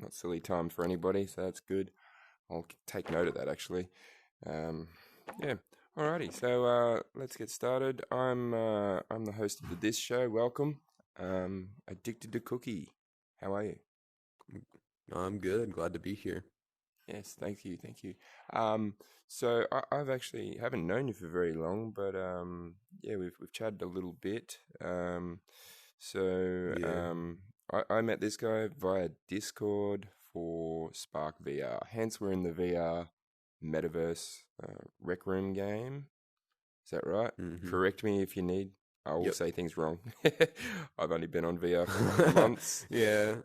not silly times for anybody, so that's good. I'll take note of that actually. Um, yeah. Alrighty, so let's get started. I'm the host of this show. Welcome, Addicted to Cookie. How are you? I'm good. Glad to be here. Yes, thank you, thank you. Um, so I've actually haven't known you for very long, but yeah, we've chatted a little bit. So Yeah. I met this guy via Discord for Spark VR. Hence, we're in the VR metaverse RecRoom game. Is that right? Mm-hmm. Correct me if you need. I will Yep. say things wrong. I've only been on VR for a couple of months. Yeah,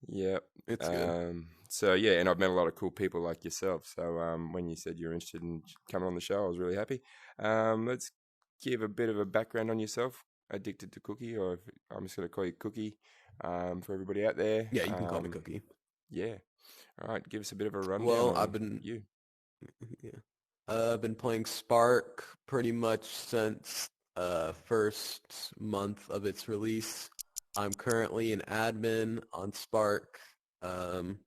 Yep. it's good. So yeah, and I've met a lot of cool people like yourself. So when you said you're interested in coming on the show, I was really happy. Let's give a bit of a background on yourself. Addicted to Cookie, or if, I'm just going to call you Cookie for everybody out there. Yeah, you can call me Cookie. Yeah. All right. Give us a bit of a rundown Well, on you. yeah. I've been playing Spark pretty much since first month of its release. I'm currently an admin on Spark. Um,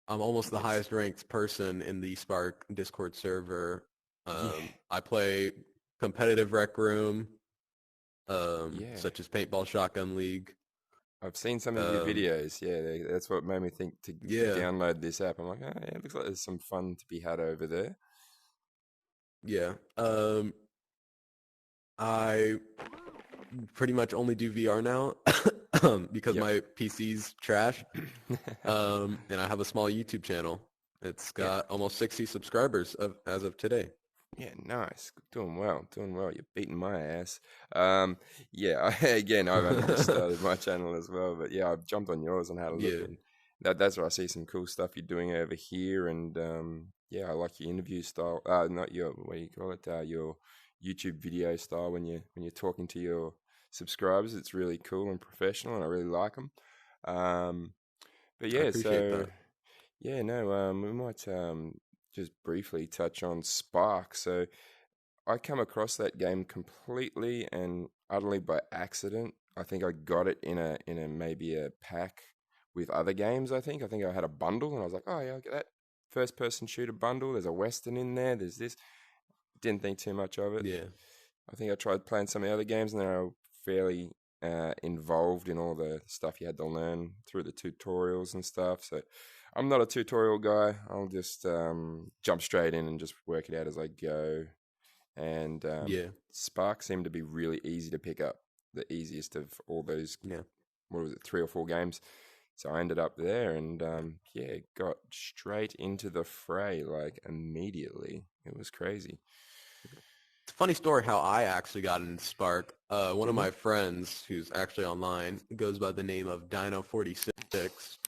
I'm almost the Yes. highest ranked person in the Spark Discord server. Yeah. I play competitive Rec Room, Yeah. such as Paintball Shotgun League. I've seen some of your Um, videos. Yeah, that's what made me think to yeah, download this app. I'm like, oh, yeah, it looks like there's some fun to be had over there. yeah. I pretty much only do VR now because Yep. my PC's trash. And I have a small YouTube channel. It's Yeah. got almost 60 subscribers as of today. Yeah, nice. Doing well, doing well. You're beating my ass. Yeah, again, I've only just started my channel as well, but yeah, I've jumped on yours and had a look, Yeah, and that's where I see some cool stuff you're doing over here, and yeah, I like your interview style. Not your, what do you call it? Your YouTube video style when you're talking to your subscribers. It's really cool and professional, and I really like them. Um, but I yeah, appreciate so that. yeah, no, we might just briefly touch on Spark. So I come across that game completely and utterly by accident. I think I got it in a maybe a pack with other games. I think I had a bundle and I was like, oh yeah, I'll get that first person shooter bundle. There's a western in there. There's this. Didn't think too much of it. Yeah. I think I tried playing some of the other games and they were fairly involved in all the stuff you had to learn through the tutorials and stuff. So I'm not a tutorial guy. I'll just jump straight in and just work it out as I go. And Yeah. Spark seemed to be really easy to pick up, the easiest of all those. Yeah. What was it, 3 or 4 games? So I ended up there, and yeah, got straight into the fray like immediately. It was crazy. It's a funny story how I actually got into Spark. One of Hmm. my friends who's actually online goes by the name of Dino46,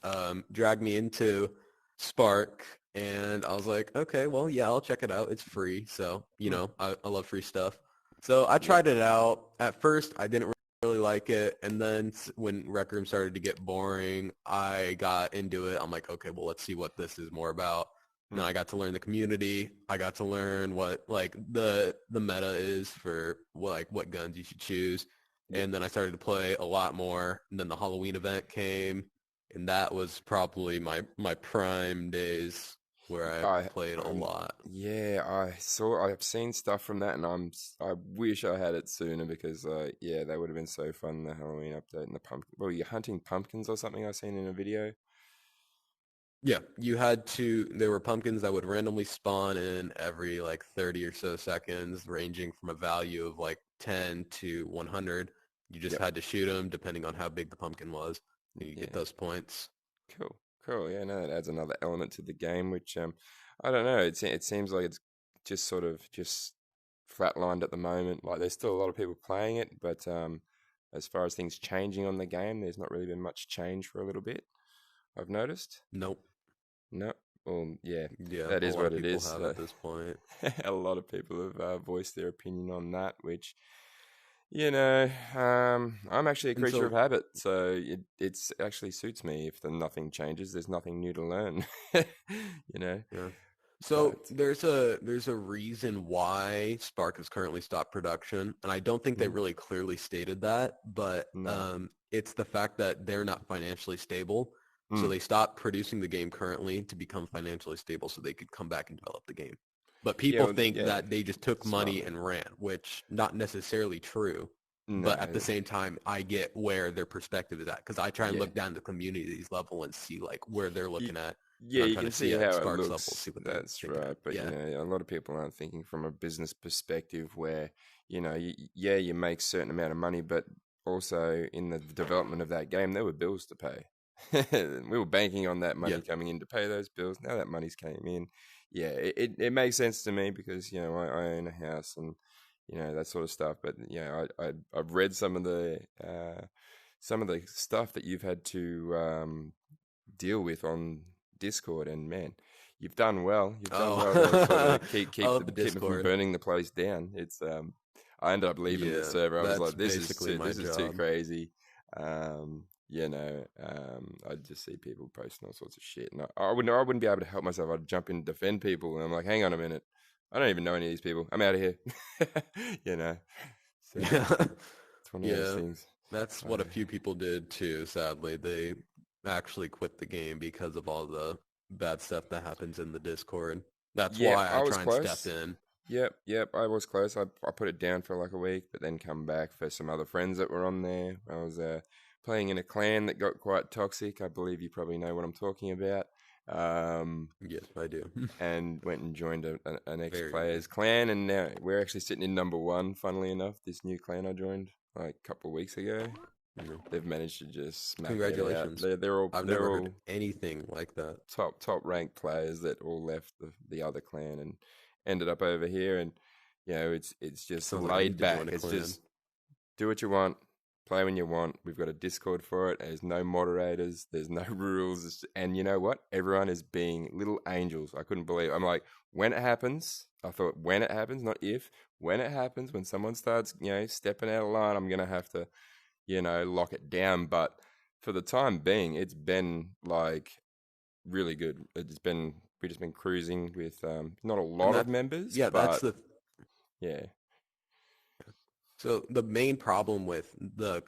dragged me into Spark, and I was like, okay, well, yeah, I'll check it out. It's free, so, Hmm. I love free stuff. So I Yep. tried it out. At first, I didn't really like it, and then when Rec Room started to get boring, I got into it. I'm like, okay, well, let's see what this is more about. Hmm. Then I got to learn the community. I got to learn what like the meta is for what guns you should choose. Yep. And then I started to play a lot more. And then the Halloween event came, and that was probably my prime days where I I played a I'm lot. yeah, I've seen stuff from that and I wish I had it sooner because yeah, that would have been so fun, the Halloween update and the pumpkin. Well, you're hunting pumpkins or something I seen in a video. Yeah, you had to. There were pumpkins that would randomly spawn in every like 30 or so seconds, ranging from a value of like 10 to 100. You just Yep. had to shoot them depending on how big the pumpkin was. You get Yeah. those points. Cool. Cool. Yeah, no, that adds another element to the game, which I don't know, it seems like it's just sort of just flatlined at the moment. Like there's still a lot of people playing it, but as far as things changing on the game, there's not really been much change for a little bit, I've noticed. Nope. No. Well, yeah, Yeah, that a is lot of what it people is. have at this point. A lot of people have voiced their opinion on that, which, I'm actually a And creature of so, habit, so it's actually suits me. If nothing changes, there's nothing new to learn, you know. yeah. So But there's a reason why Spark has currently stopped production, and I don't think they mhm, really clearly stated that, but no, it's the fact that they're not financially stable. So Mm. they stopped producing the game currently to become financially stable so they could come back and develop the game. But Yeah, people well, think yeah, that they just took smart money move. and ran, which not necessarily true. But at the No, same time, I get where their perspective is at because I try and yeah. look down the community's level and see like where they're You, looking at, and yeah, I'm you trying can to see see at how it Spark's level, looks. see what they're That's thinking at. right. But, Yeah, a lot of people aren't thinking from a business perspective where, yeah, you make certain amount of money, but also in the development of that game, there were bills to pay. We were banking on that yeah, money coming in to pay those bills. Now that money's came in. Yeah, it makes sense to me because, I own a house and, that sort of stuff. But, I've read some of the stuff that you've had to deal with on Discord, and man, you've done well. You've done well to sort oh, of keep oh, the keep them from Discord. burning the place down. It's I ended up leaving the Yeah, server. I was that's like, basically my this is too job. crazy. I just see people posting all sorts of shit, and I wouldn't be able to help myself. I'd jump in and defend people, and I'm like, hang on a minute, I don't even know any of these people. I'm out of here. you know, so Yeah, it's one of those yeah, things. that's I, what a few people did too. Sadly, they actually quit the game because of all the bad stuff that happens in the Discord. That's yep, why I I was try and step close. in. Yep, I was close. I put it down for like a week, but then come back for some other friends that were on there. I was playing in a clan that got quite toxic. I believe you probably know what I'm talking about. Um, Yes, I do. and went and joined an Very well. ex-player's clan, and now we're actually sitting in number one. Funnily enough, this new clan I joined like a couple of weeks ago, Yeah. they've managed to just smack it out. Congratulations. I've They're never heard all anything like that. top ranked players that all left the other clan and ended up over here, and it's just Sounds like I need laid to join back. a It's clan. just do what you want, play when you want. We've got a Discord for it. There's no moderators, there's no rules, and you know what? Everyone is being little angels. I couldn't believe. I'm like, when it happens, I thought when it happens, not if. When it happens, when someone starts, stepping out of line, I'm gonna have to, lock it down. But for the time being, it's been like really good. We've just been cruising with not a And lot of members, yeah, that's but the yeah. so the main problem with the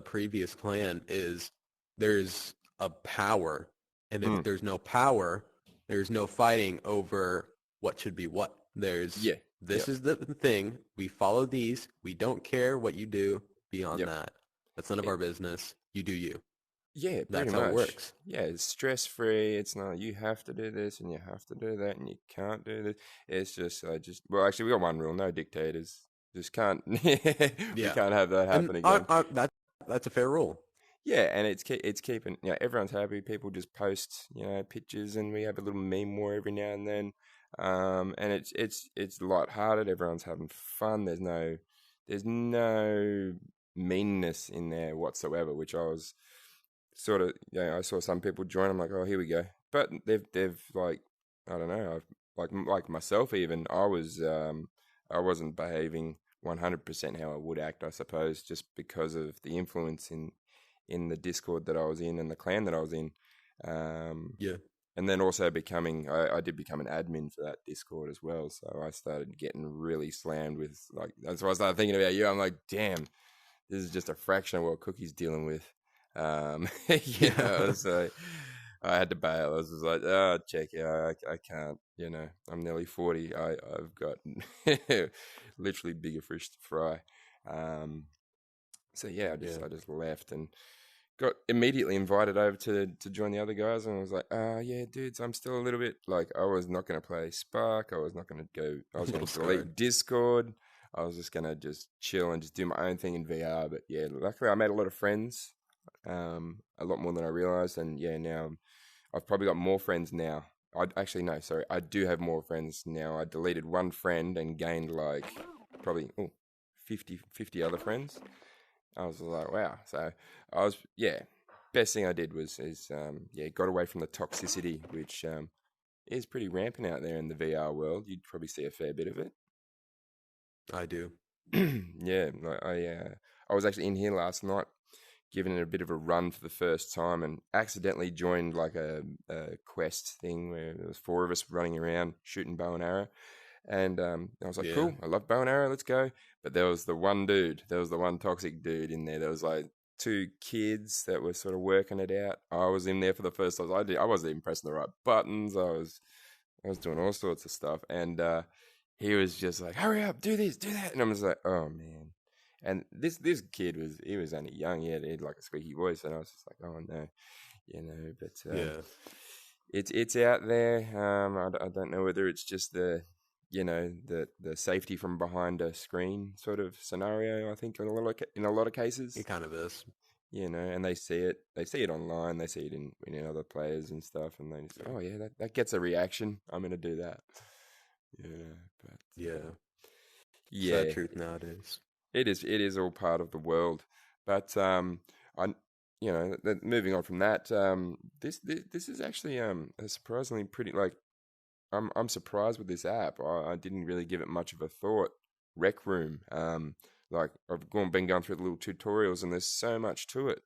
previous clan is there's a power, and if Mm, there's no power, there's no fighting over what should be what. There's yeah. this Yep. is the thing. We follow these. We don't care what you do beyond Yep. that. That's none of our business. You do you. Yeah, pretty That's how it much. works. Yeah, it's stress free. It's not you have to do this and you have to do that and you can't do this. It's just well, actually we got one rule: no dictators. Just can't. We Yeah, can't have that and happen again. that's a fair rule. Yeah, and it's keeping everyone's happy. People just post pictures, and we have a little meme war every now and then. And it's lighthearted. Everyone's having fun. There's no meanness in there whatsoever, which I was sort of I saw some people join. I'm like, oh, here we go. But they've like I don't know. I've, like myself even I wasn't behaving 100% how I would act, I suppose, just because of the influence in the Discord that I was in and the clan that I was in. Um, Yeah. and then also I did become an admin for that Discord as well. So I started getting really slammed with that's why I started thinking about you. I'm like, damn, this is just a fraction of what Cookie's dealing with. Yeah. So I had to bail. I was just like, oh, check it. I can't, I'm nearly 40. I've got literally bigger fish to fry. Um, so yeah, Yeah. I just left and got immediately invited over to join the other guys, and I was like, yeah, dudes, I'm still a little bit like I was not going to play Spark. I was not going to go. I A was going little to scarred. delete Discord. I was just going to just chill and just do my own thing in VR. But yeah, luckily I made a lot of friends, a lot more than I realized, and yeah, now I've probably got more friends now. I actually no, sorry, I do have more friends now. I deleted one friend and gained like probably 50 other friends. I was like, wow. So I was, yeah. Best thing I did got away from the toxicity, which is pretty rampant out there in the VR world. You'd probably see a fair bit of it. I do. Yeah, I was actually in here last night, giving it a bit of a run for the first time, and accidentally joined like a quest thing where there was four of us running around shooting bow and arrow. And I was like, Yeah. cool, I love bow and arrow, let's go. But there was the one dude, there was the one toxic dude in there that was like, two kids that were sort of working it out. I was in there for the first time. I wasn't even pressing the right buttons. I was doing all sorts of stuff, and he was just like, "Hurry up, do this, do that," and I'm just like, "Oh man." And this kid was only young. He had like a squeaky voice, and I was just like, "Oh no," you know. But Yeah. it's out there. I don't know whether it's just the the safety from behind a screen sort of scenario. I think in a lot of cases, It kind of is. and they see it online, they see it in other players and stuff, and they just, Yeah. oh yeah, that gets a reaction. I'm gonna do that. Yeah, but Yeah. Sad yeah, truth nowadays. it is all part of the world. But I moving on from that, this is actually a surprisingly pretty like I'm surprised with this app. I didn't really give it much of a thought. RecRoom. Like been going through the little tutorials, and there's so much to it.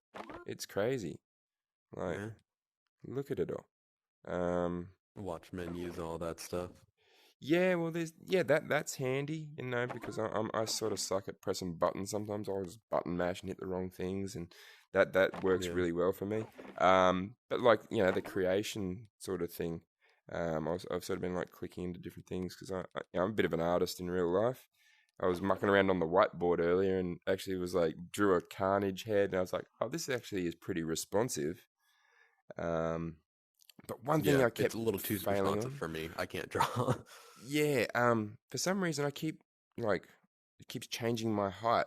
It's crazy. Like, Yeah. look at it all. Um, Watch menus, all that stuff. yeah, well, that's handy, because I sort of suck at pressing buttons sometimes. I always button mash and hit the wrong things, and that works Yeah. really well for me. But like the creation sort of thing, I've sort of been like clicking into different things because I'm a bit of an artist in real life. I was mucking around on the whiteboard earlier and actually was like drew a carnage head, and I was like, oh, this actually is pretty responsive. Um, but one thing Yeah, I it's kept a little too failing responsive on. for me. I can't draw. Yeah, for some reason I keep like it keeps changing my height.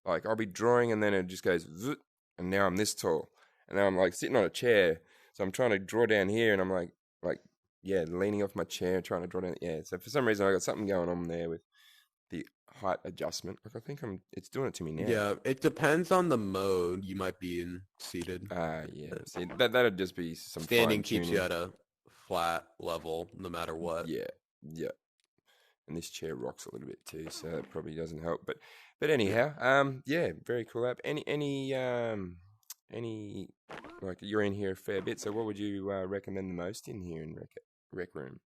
Like I'll be drawing and then it just goes zoot, and now I'm this tall. And now I'm like sitting on a chair. So I'm trying to draw down here and I'm like yeah, leaning off my chair trying to draw down. Yeah, so for some reason I got something going on there with the height adjustment. Like I think it's doing it to me now. Yeah, it depends on the mode you might be in seated. Yeah. See, that'd just be some fine Standing keeps you tuning. at a flat level no matter what. Yeah. Yeah. And this chair rocks a little bit too, so that probably doesn't help. But Yeah. anyhow, yeah, very cool app. Any like you're in here a fair bit, so what would you recommend the most in here in Rec Room?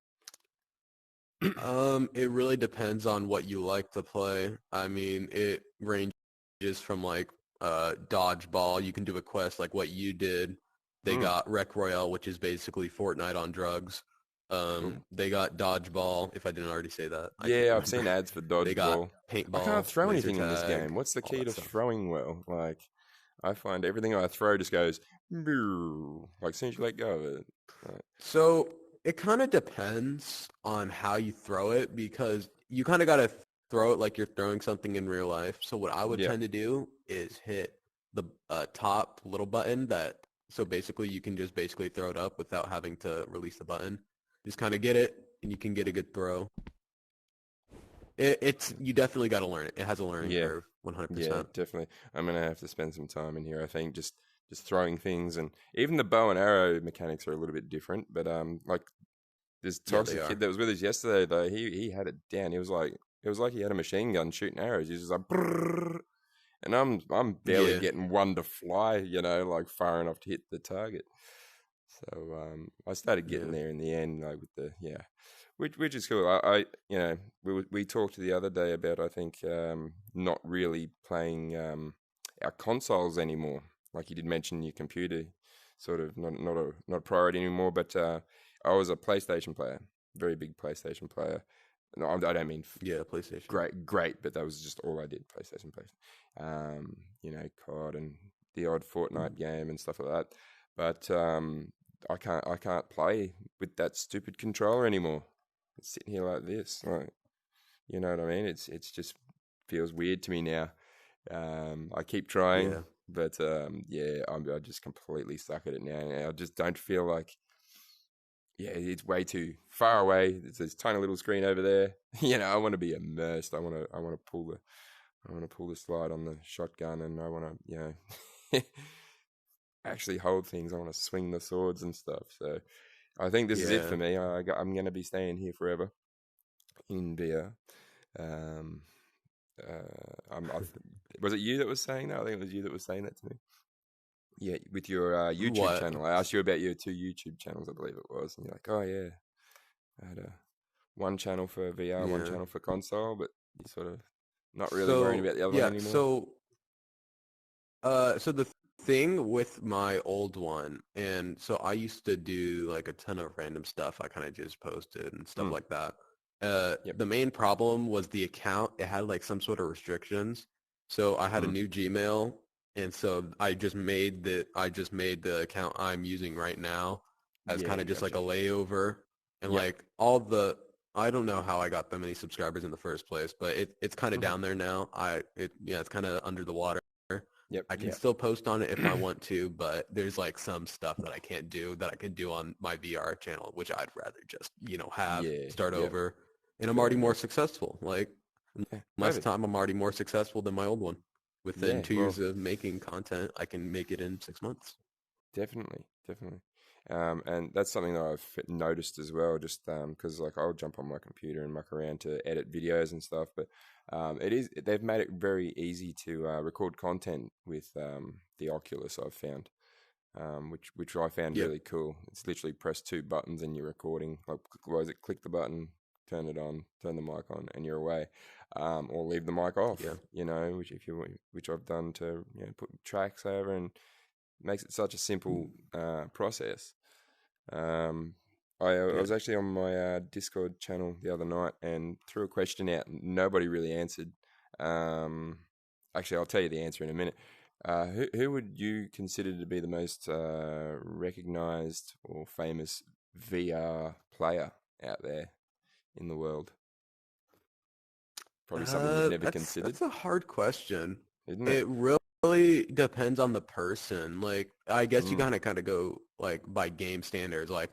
It really depends on what you like to play. I mean, it ranges from like dodgeball. You can do a quest like what you did. They Mm, got Rec Royale, which is basically Fortnite on drugs. cool. They got dodgeball. If I didn't already say that, I can't Yeah, I've remember. seen ads for They got dodgeball. I can't paintball, throw laser anything in this tag, game. What's the all key that to stuff. throwing well? Like, I find everything I throw just goes, "Boo," like as soon as you let go of it. Like, So it kind of depends on how you throw it because you kind of got to throw it like you're throwing something in real life. So what I would yeah, tend to do is hit the top little button so basically you can just basically throw it up without having to release the button. Just kind of get it and you can get a good throw. You definitely got to learn it. It has a learning yeah. curve, Yeah, 100%. definitely. I'm gonna have to spend some time in here. I think just throwing things, and even the bow and arrow mechanics are a little bit different. But like this Yeah, they toxic kid are. that was with us yesterday, though, he had it down. It was like he had a machine gun shooting arrows. He's just like, "Brrr," and I'm barely Yeah, getting one to fly, like far enough to hit the target. So I started getting yeah, there in the end, like with the which is cool. We talked the other day about I think not really playing our consoles anymore. Like you did mention your computer, sort of not a priority anymore. But I was a PlayStation player, very big PlayStation player. No, I don't mean yeah, PlayStation. great, but that was just all I did. PlayStation. COD and the odd Fortnite game and stuff like that. But I can't play with that stupid controller anymore. It's sitting here like this, like you know what I mean. It's just feels weird to me now. I keep trying, Yeah, but yeah, I just completely suck at it now. And I just don't feel like yeah, it's way too far away. There's this tiny little screen over there. I want to be immersed. I want to pull the slide on the shotgun, and I want to actually hold things. I want to swing the swords and stuff. So I think this is it yeah. for me. I'm going to be staying here forever in VR. Um, was it you that was saying that? I think it was you that was saying that to me. Yeah, with your YouTube What? channel. I asked you about your two YouTube channels, I believe it was, and you're like, "Oh yeah, I had one channel for VR, one Yeah. channel for console," but you're sort of not really worrying So about the other one yeah, anymore. so So the thing with my old one, and so I used to do like a ton of random stuff. I kind of just posted and stuff Mm, like that. yep. The main problem was the account. It had like some sort of restrictions. So I had a Mm, new Gmail, and so I just made the account I'm using right now as kind yeah, of just like a gotcha. layover, and Yep. like I don't know how I got that many subscribers in the first place, but it's kind of down there now. It's kind of under the water. Yep. I can Yep. still post on it if I want to, but there's like some stuff that I can't do that I could do on my VR channel, which I'd rather just, Yeah. start Yep. over. And I'm Fair already more enough. successful. Like in Yeah. less Perfect. time, I'm already more successful than my old one. Within Yeah. 2 years Well, of making content, I can make it in 6 months. definitely. Definitely. And that's something that I've noticed as well, just because like I'll jump on my computer and muck around to edit videos and stuff, but they've made it very easy to record content with the Oculus, I've found. Which I found Yeah, really cool. It's literally press two buttons and you're recording. Like, what is it? Click the button, turn it on, turn the mic on, and you're away. Or leave the mic yeah, off. Which I've done to put tracks over, and makes it such a simple process. Um, I yeah. was actually on my Discord channel the other night and threw a question out. Nobody really answered. Um, Actually, I'll tell you the answer in a minute. Who would you consider to be the most recognized or famous VR player out there in the world? Probably something you've never considered, That's a hard question. isn't it? It really depends on the person. Like, I guess you Mm, kind of go like by game standards. Like,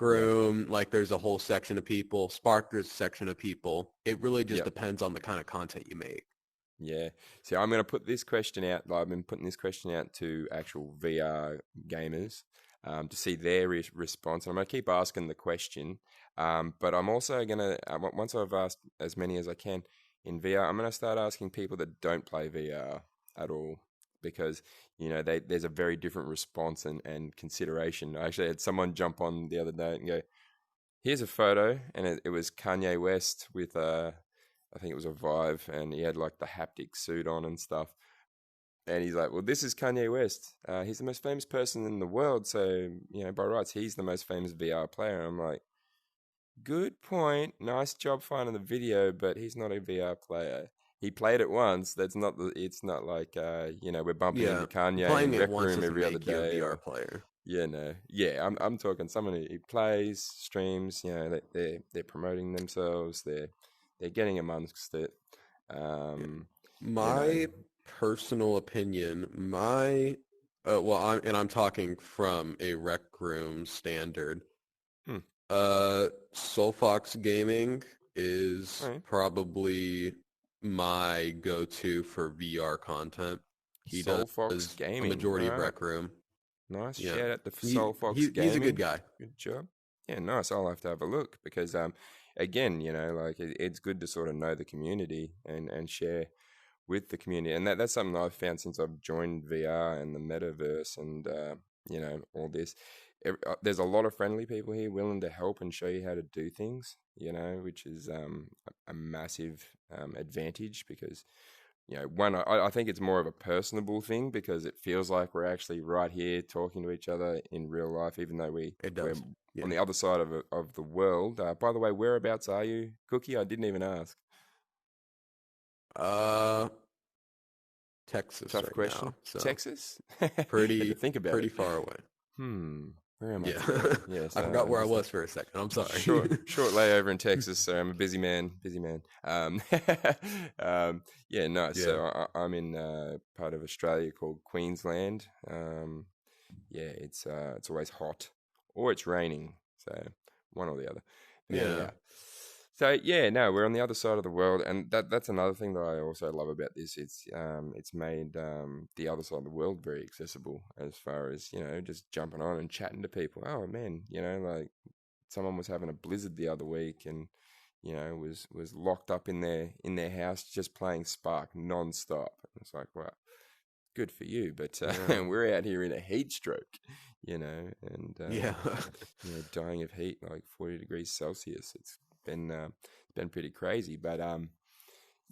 yep, RecRoom, like there's a whole section of people. Spark, there's a section of people. It really just yep. depends on the kind of content you make. Yeah. So I'm going to put this question out. I've been putting this question out to actual VR gamers to see their response. And I'm going to keep asking the question. But I'm also going to, once I've asked as many as I can in VR, I'm going to start asking people that don't play VR at all. Because, there's a very different response and consideration. I actually had someone jump on the other day and go, here's a photo. And it was Kanye West with I think it was a Vive, and he had like the haptic suit on and stuff. And he's like, "Well, this is Kanye West. He's the most famous person in the world, so by rights, he's the most famous VR player." And I'm like, "Good point. Nice job finding the video, but he's not a VR player. He played it once. That's not the. It's not like we're bumping into Yeah, Kanye playing in it Rec once Room doesn't every other make you a day, VR or player. no, yeah. I'm talking someone who plays, streams. They're promoting themselves. They're getting amongst it. Yeah. Um, you know, My personal opinion, I'm talking from a RecRoom standard. hmm, Soul Fox Gaming all is right. probably my go-to for VR content. He Soul does Fox a Gaming. All majority of right. Rec Room. Nice. Yeah. Shout out to He, Soul Fox he's a good Gaming. guy. Good job. Yeah, nice. I'll have to have a look because, again, like it's good to sort of know the community and share with the community, and that's something that I've found since I've joined VR and the metaverse and all this. There's a lot of friendly people here willing to help and show you how to do things. Which is a massive advantage because one, I think it's more of a personable thing because it feels like we're actually right here talking to each other in real life, even though It we're does. on Yeah. the other side of the world. By the way, whereabouts are you, Cookie? I didn't even ask. Uh, Texas Tough right question. now. So Texas? Had to pretty, think about pretty it. far away. Hmm. Where am I Yeah. today? Yes, I forgot where I just a was for a second. I'm sorry. short layover in Texas. So I'm a busy man. Busy man. Yeah, nice. Yeah. So I'm in part of Australia called Queensland. Yeah, it's always hot or it's raining. So one or the other. But Yeah. anyhow. So yeah, no, we're on the other side of the world, and that's another thing that I also love about this. It's made the other side of the world very accessible as far as just jumping on and chatting to people. Oh man, like someone was having a blizzard the other week, and was locked up in their house just playing Spark non-stop. And it's like, wow, good for you, but Yeah. we're out here in a heat stroke, and Yeah. dying of heat like 40 degrees Celsius. It's been pretty crazy, but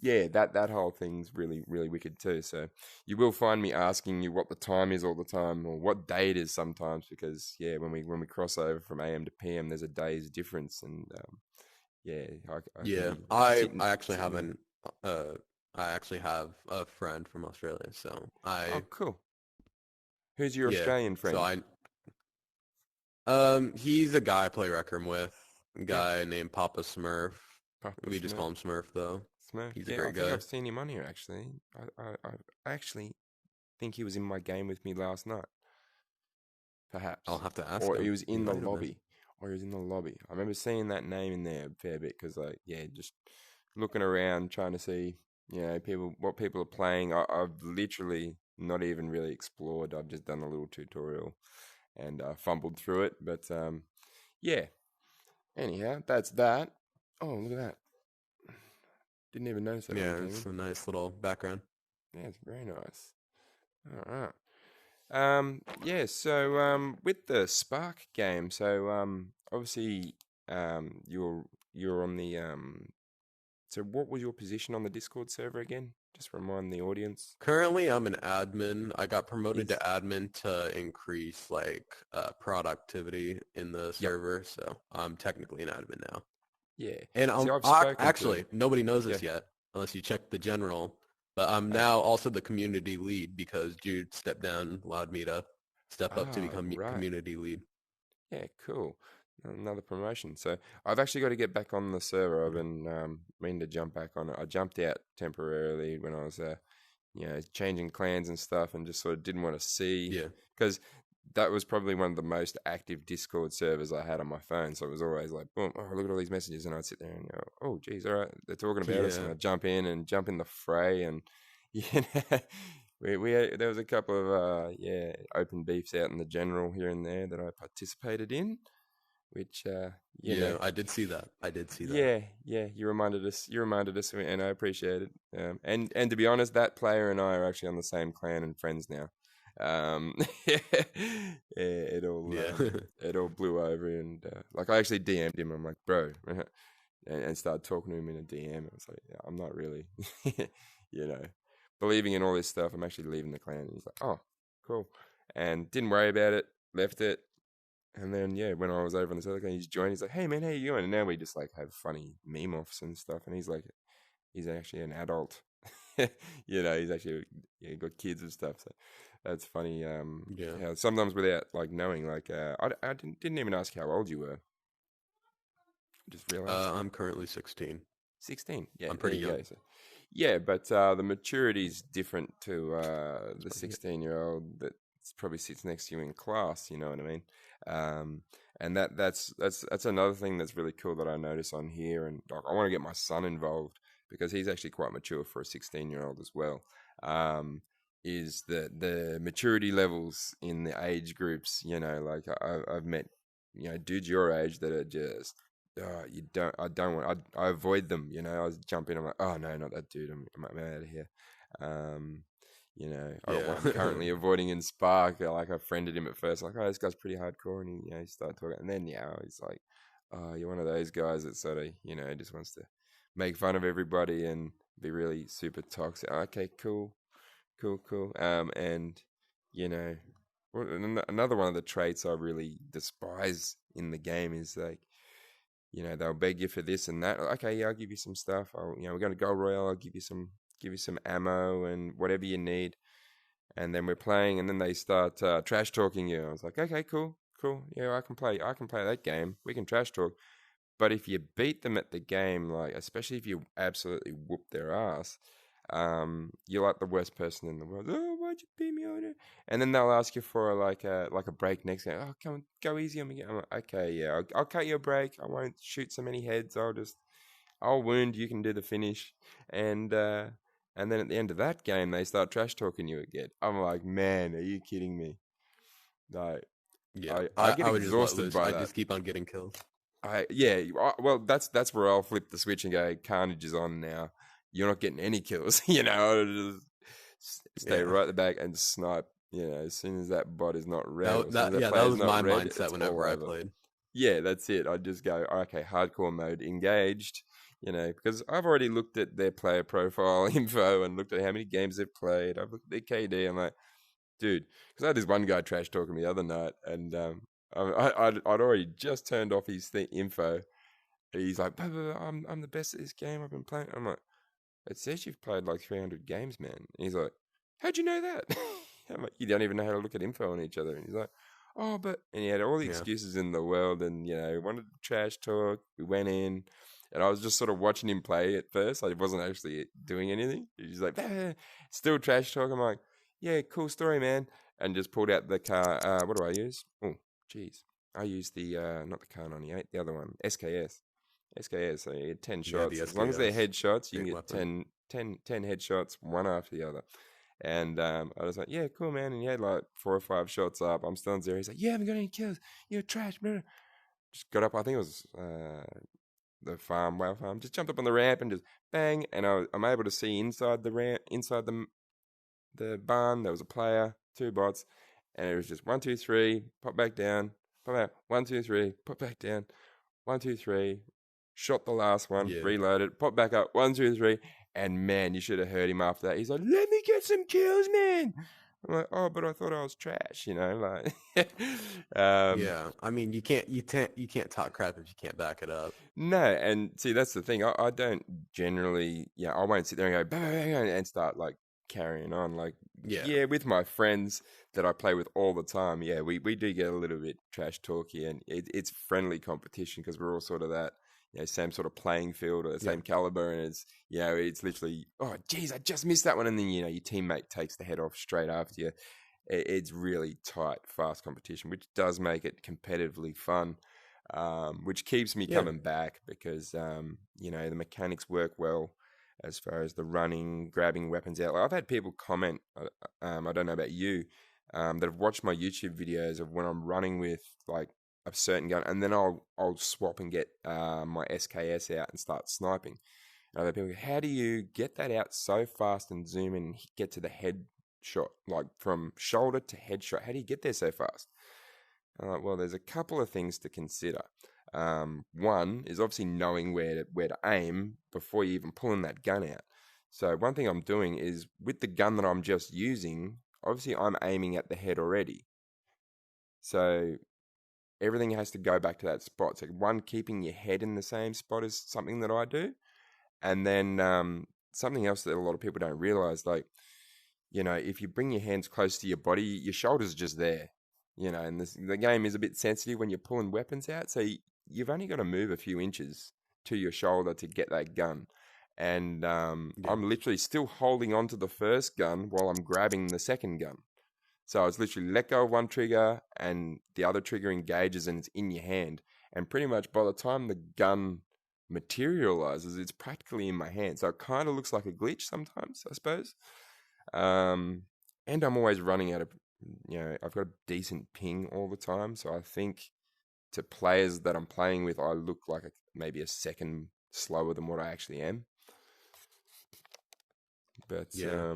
yeah, that whole thing's really really wicked too. So you will find me asking you what the time is all the time, or what day it is sometimes, because yeah, when we cross over from AM to PM, there's a day's difference, and yeah, I can Yeah, be I sitting I actually sitting there. haven't. Uh, I actually have a friend from Australia, so Oh, I cool. Who's your yeah. Australian So friend? he's a guy I play RecRoom with. A Yep, guy named Papa Smurf. Papa We just call Smurf. him Smurf though. Smurf. He's a Yeah, I great think guy. I've seen him on here actually. I actually think he was in my game with me last night, I'll perhaps, have to ask or he him. was He in the might have been. lobby, or he was in the lobby. I remember seeing that name in there a fair bit because, like, yeah, just looking around trying to see, people what people are playing. I've literally not even really explored. I've just done a little tutorial and fumbled through it, but yeah. Anyhow, that's that. Oh, look at that! Didn't even notice that when we Yeah, came it's in. a nice little background. Yeah, it's very nice. All right. Yeah, so with the Spark game, so obviously you're on the so what was your position on the Discord server again? Just remind the audience. Currently, I'm an admin. I got promoted to Is admin to increase like productivity in the Yep. server, so I'm technically an admin now. Yeah. And See, I've I spoken to actually nobody knows yeah. this yet, unless you check the general. But I'm Uh, now also the community lead because Jude stepped down, allowed me to step up to become right. community lead. Yeah, cool. Another promotion. So I've actually got to get back on the server. I've Yeah. been meaning to jump back on it. I jumped out temporarily when I was changing clans and stuff, and just sort of didn't want to see Yeah. because that was probably one of the most active Discord servers I had on my phone. So it was always like, boom, oh, look at all these messages, and I'd sit there and go, oh, geez, all right, they're talking about us, and Yeah. I'd jump in the fray, and there was a couple of open beefs out in the general here and there that I participated in, which Yeah, I did see that. I did see that. yeah, you reminded us. And I appreciate it. And to be honest, that player and I are actually on the same clan and friends now. Yeah, Yeah. it all blew over, and like I actually DM'd him. I'm like, bro, and started talking to him in a DM. I was like, yeah, I'm not really, you know, believing in all this stuff. I'm actually leaving the clan. And he's like, oh, cool, and didn't worry about it. Left it. And then yeah, when I was over on this other guy, he's joined. He's like, "Hey man, how you going?" And now we just like have funny meme offs and stuff. And he's actually an adult. He's actually got kids and stuff. So that's funny. Yeah. How sometimes without like knowing, like I didn't even ask how old you were. Just realized I'm currently 16. 16. Yeah, I'm there pretty you young. go. So, yeah, but the maturity is different to That's the what I get. 16-year-old that probably sits next to you in class. You know what I mean? And that's another thing that's really cool that I notice on here, and like, I want to get my son involved because he's actually quite mature for a 16-year-old as well. Is the maturity levels in the age groups? Like I've met dudes your age that are just you don't. I don't want. I avoid them. I was jumping. I'm like, oh no, not that dude. I'm out of here. Um, Yeah. I'm currently avoiding in Spark. Like I friended him at first, like, oh, this guy's pretty hardcore, and he started talking, and then he's like, oh, you're one of those guys that sort of just wants to make fun of everybody and be really super toxic. Okay, cool, cool, cool. And you know, another one of the traits I really despise in the game is like, they'll beg you for this and that. Okay, yeah, I'll give you some stuff. We're going to go royal. I'll give you some ammo and whatever you need. And then we're playing, and then they start trash talking you. I was like, okay, cool, cool. Yeah, I can play. I can play that game. We can trash talk. But if you beat them at the game, like especially if you absolutely whoop their ass, you're like the worst person in the world. Oh, why'd you beat me on it? And then they'll ask you for like a break next game. Oh, come on, go easy on me. I'm like, okay, yeah, I'll cut you a break. I won't shoot so many heads. I'll wound. You can do the finish, and then at the end of that game, they start trash talking you again. I'm like, man, are you kidding me? Like, Yeah. I get I would just let exhausted loose. by I that. just keep on getting kills. Well, that's where I'll flip the switch and go, Carnage is on now. You're not getting any kills, I'll just stay Yeah. right at the back and snipe. As soon as that bot is not red, or as soon as that That player's was not my red, mindset it's all whenever I over. played. Yeah, that's it. I just go, okay, hardcore mode engaged. because I've already looked at their player profile info and looked at how many games they've played. I've looked at their KD. I'm like, dude, because I had this one guy trash talking me the other night, and I'd already just turned off his info. He's like, "Blah, blah, blah, I'm the best at this game. I've been playing." I'm like, "It says you've played like 300 games, man." And he's like, "How'd you know that?" I'm like, "You don't even know how to look at info on each other." And he's like, "Oh, but," and he had all the Yeah. excuses in the world, and he wanted to trash talk. We went in, and I was just sort of watching him play at first. I wasn't actually doing anything. He's like, still trash talk. I'm like, "Yeah, cool story, man." And just pulled out the car. What do I use? Oh, geez. I used the, not the car 98, the other one, SKS. SKS, so you get 10 Yeah, the shots. As long as they're SKS. headshots, you can Great get weapon. 10 headshots, one after the other. And I was like, "Yeah, cool, man." And he had like 4 or 5 shots up. I'm still on 0. He's like, "You haven't got any kills. You're trash, man." Just got up, I think it was the WoW farm. Just jumped up on the ramp and just bang. And I'm able to see inside the ramp, inside the barn. There was a player, 2 bots. And it was just 1, 2, 3, pop back down, pop out, 1, 2, 3, pop back down, 1, 2, 3, shot the last one, Yeah. reloaded, pop back up, 1, 2, 3, and man, you should have heard him after that. He's like, "Let me get some kills, man." I'm like, "Oh, but I thought I was trash," like. um, Yeah. I mean, you can't talk crap if you can't back it up. no, and see, that's the thing. I don't generally, I won't sit there and go bang, bang, bang, and start like carrying on. Like, Yeah. yeah, with my friends that I play with all the time, yeah, we do get a little bit trash talky, and it's friendly competition because we're all sort of that, same sort of playing field or the Yeah. same caliber, and it's literally, "Oh, geez, I just missed that one," and then your teammate takes the head off straight after you. It's really tight, fast competition, which does make it competitively fun. Which keeps me Yeah. coming back because the mechanics work well as far as the running, grabbing weapons out. Like, I've had people comment, I don't know about you, that have watched my YouTube videos of when I'm running with like a certain gun, and then I'll swap and get my SKS out and start sniping. And other people go, "How do you get that out so fast and zoom in and get to the head shot, like from shoulder to headshot? How do you get there so fast?" Well, there's a couple of things to consider. One is obviously knowing where to aim before you even pulling that gun out. So one thing I'm doing is with the gun that I'm just using, obviously I'm aiming at the head already. So everything has to go back to that spot. So one, keeping your head in the same spot is something that I do. And then something else that a lot of people don't realize, like, if you bring your hands close to your body, your shoulders are just there. And the game is a bit sensitive when you're pulling weapons out, so you've only got to move a few inches to your shoulder to get that gun. And Yeah. I'm literally still holding on to the first gun while I'm grabbing the second gun. So I was literally let go of one trigger and the other trigger engages and it's in your hand. And pretty much by the time the gun materializes, it's practically in my hand. So it kind of looks like a glitch sometimes, I suppose. And I'm always running out of, I've got a decent ping all the time. So I think to players that I'm playing with, I look like maybe a second slower than what I actually am. But Yeah.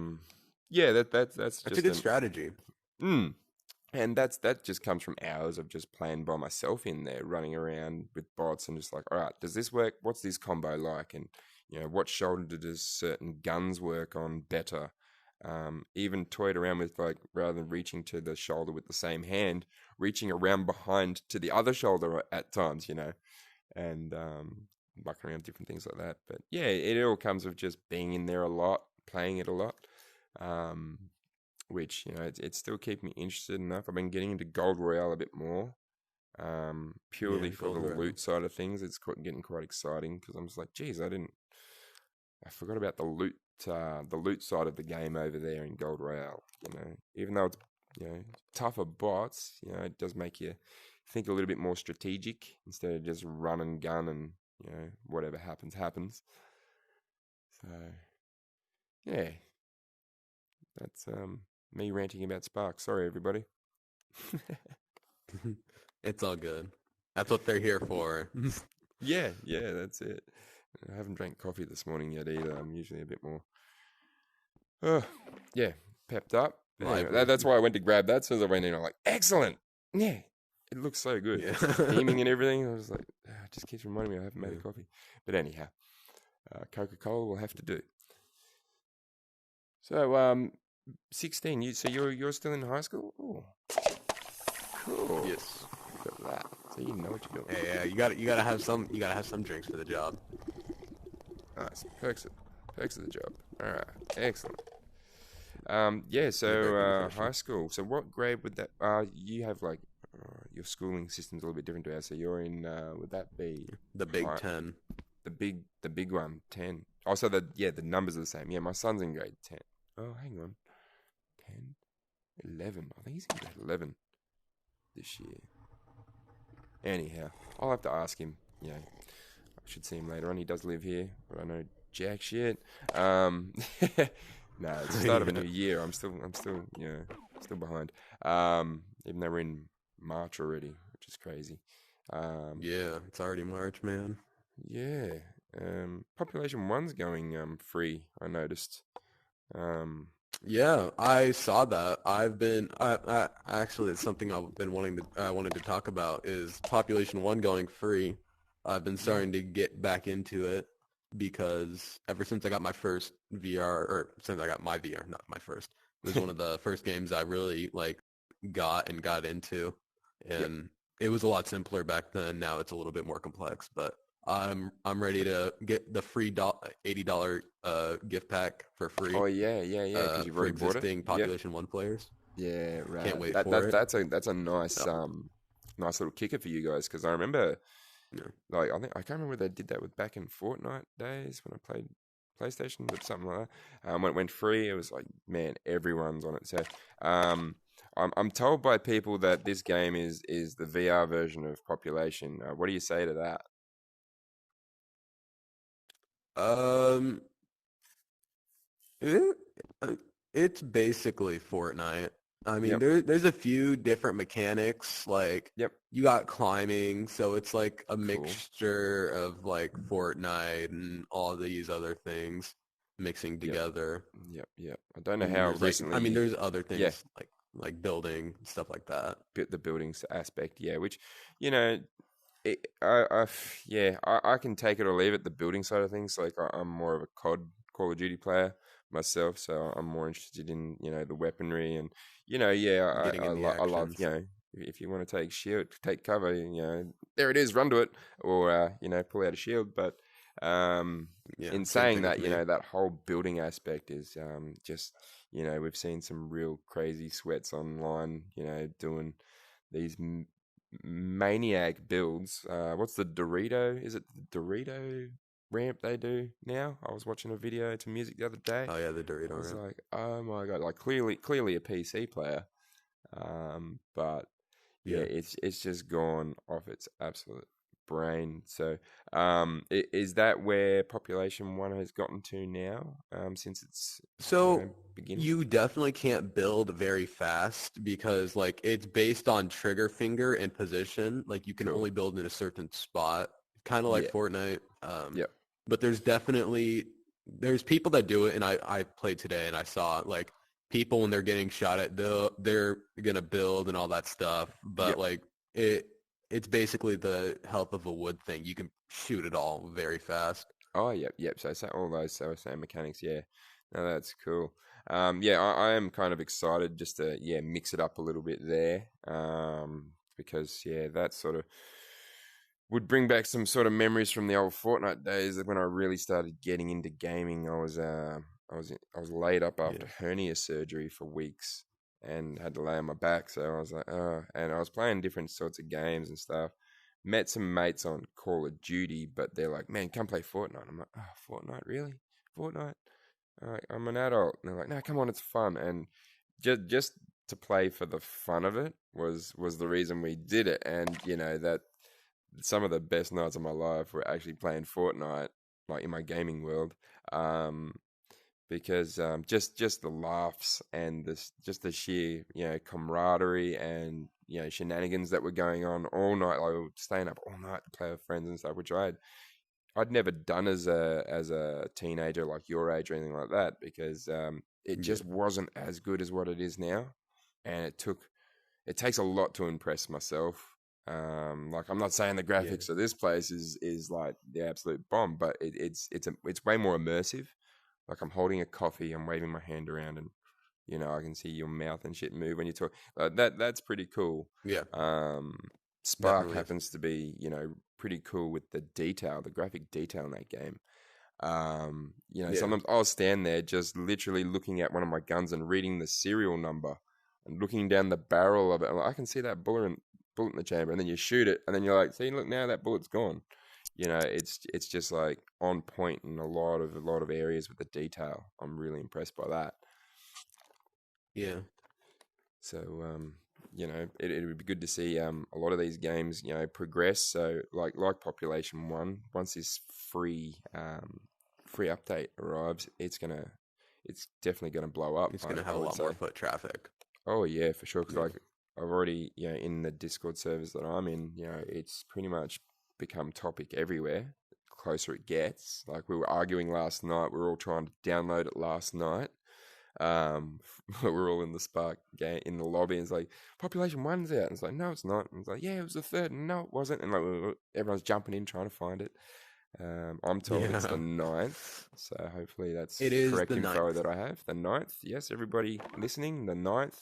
yeah, that's That's just a good strategy. And that just comes from hours of just playing by myself in there, running around with bots and just like, all right, does this work? What's this combo like? And what shoulder does certain guns work on better? Even toyed around with, like, rather than reaching to the shoulder with the same hand, reaching around behind to the other shoulder at times, and mucking around different things like that. But yeah, it all comes with just being in there a lot, playing it a lot. Which it's still keeping me interested enough. I've been getting into Gold Royale a bit more, Yeah. purely for the Gold Royale. loot side of things. It's getting quite exciting because I'm just like, geez, I forgot about the loot side of the game over there in Gold Royale. Even though it's tougher bots, it does make you think a little bit more strategic instead of just run and gun and whatever happens. So yeah, that's me ranting about Spark. Sorry, everybody. It's all good. That's what they're here for. Yeah, that's it. I haven't drank coffee this morning yet either. I'm usually a bit more, yeah, pepped up. But anyway, Lively. that's why I went to grab that. As soon as I went in, I'm like, excellent. Yeah, it looks so good. Yeah. It's steaming and everything. I was like, it just keeps reminding me I haven't made a Yeah. coffee. But anyhow, Coca-Cola will have to do. So, 16. You're still in high school? Oh, cool. Yes. Look at that. So you know what you're doing. Yeah, you gotta have some drinks for the job. Nice. Perks of the job. All right. Excellent. Yeah. Be a very So, good musician. high school. So, what grade would that? You have like your schooling system's a little bit different to ours. So, you're in. Would that be The Big high? Ten. The big one, 10. Also, the numbers are the same. Yeah, my son's in grade 10. Oh, hang on. 10, 11. I think he's in grade 11 this year. Anyhow, I'll have to ask him. I should see him later on. He does live here, but I know jack shit. No, it's the start of a new year. I'm still, still behind. Even though we're in March already, which is crazy. Yeah, it's already March, man. Yeah. Population One's going free, I noticed. Yeah, I saw that. I actually, it's something I wanted to talk about is Population One going free. I've been Yeah. starting to get back into it because ever since I got my first VR, or since I got my VR, not my first, it was one of the first games I really like got into, Yep. and it was a lot simpler back then. Now it's a little bit more complex, but I'm ready to get the free $80 gift pack for free Oh yeah, because you've for already bought it. existing Yep. Population One players. Yeah, Can't right. wait That for that it. that's a nice Yep. nice little kicker for you guys because I remember Yeah. like I can't remember whether they did that with back in Fortnite days when I played PlayStation or something like that. When it went free, it was like man, everyone's on it. So I'm told by people that this game is the VR version of Population. What do you say to that? Um, it, uh, it's basically Fortnite. I mean, Yep. there's a few different mechanics. Like Yep. you got climbing, so it's like a Cool. mixture of like Fortnite and all these other things mixing Yep. together. Yep. I don't know And how there's like, I mean, recently. there's other Yeah, things like building stuff like that. the buildings aspect. Yeah, which you know yeah, I can take it or leave it. The building side of things, like I'm more of a COD Call of Duty player myself, so I'm more interested in the weaponry and yeah, Getting in the I love actions. if you want to take cover, there it is, run to it, or pull out a shield. But Yeah, in same saying thing with that, me. that whole building aspect is just we've seen some real crazy sweats online, doing these maniac builds. What's the Dorito? Is it the Dorito ramp they do now? I was watching a video to music the other day. Oh yeah, the I Dorito was ramp. like, oh my god, like clearly a PC player. But yeah, Yeah. it's just gone off its absolute brain. So, is that where Population One has gotten to now? Since it's So beginning. you definitely can't build very fast because like it's based on trigger finger and position. Like you can Cool. only build in a certain spot, kind of like Yeah. Fortnite. Yep. But there's people that do it, and I played today and I saw like people when they're getting shot at, they're gonna build and all that stuff. But Yep. like it's basically the health of a wood thing. You can shoot it all very fast. Oh, yep. So all those same mechanics, yeah. No, that's cool. Yeah, I am kind of excited just to mix it up a little bit there. Because that sort of would bring back some sort of memories from the old Fortnite days when I really started getting into gaming. I was laid up after Yeah. hernia surgery for weeks and had to lay on my back. So I was like, and I was playing different sorts of games and stuff. Met some mates on Call of Duty, but they're like, "Man, come play Fortnite." I'm like, "Oh, Fortnite, really? Fortnite?" I'm an adult. And they're like, "No, come on, it's fun." And just to play for the fun of it was the reason we did it. And that some of the best nights of my life were actually playing Fortnite, like in my gaming world. Um, because just the laughs and just the sheer camaraderie and shenanigans that were going on all night. Like we were staying up all night to play with friends and stuff, which I'd never done as a teenager, like your age or anything like that, because it Yeah. just wasn't as good as what it is now, and it takes a lot to impress myself. Like I'm not saying the Yeah. graphics of this place is like the absolute bomb, but it's way more immersive. Like I'm holding a coffee, I'm waving my hand around, and I can see your mouth and shit move when you talk. That's pretty cool. Yeah. Um, Spark Definitely is. happens to be pretty cool with the detail, the graphic detail in that game. Yeah. Sometimes I'll stand there just literally looking at one of my guns and reading the serial number and looking down the barrel of it. And I can see that bullet in the chamber, and then you shoot it, and then you're like, see, look, now that bullet's gone. It's just like on point in a lot of areas with the detail. I'm really impressed by that. Yeah. So, it would be good to see a lot of these games, progress. So, like Population One, once this free update arrives, it's definitely gonna blow up. It's gonna I have a would lot more say. foot traffic. Oh yeah, for sure. Because Yeah. like I've already, in the Discord servers that I'm in, it's pretty much become topic everywhere. Closer it gets. Like we were arguing last night. We were all trying to download it last night. Um, we're all in the Spark game in the lobby, and it's like Population One's out. And it's like, no, it's not. And it's like, yeah, it was the third, and no, it wasn't. And like everyone's jumping in trying to find it. I'm told it's the Yeah. ninth, so hopefully that's It is correct the info ninth. that I have. The ninth, yes, everybody listening, the ninth,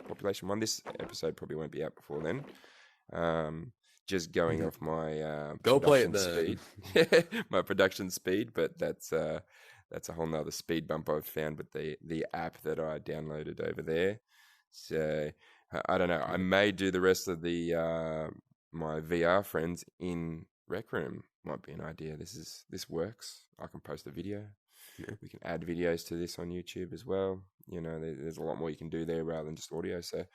Population One. This episode probably won't be out before then. Just going off my Go play it production then. speed, my production speed, but that's a whole nother speed bump I've found with the app that I downloaded over there. So I don't know. I Yeah. may do the rest of the my VR friends in RecRoom. Might be an idea. This works. I can post a video. Yeah. We can add videos to this on YouTube as well. There's a lot more you can do there rather than just audio. So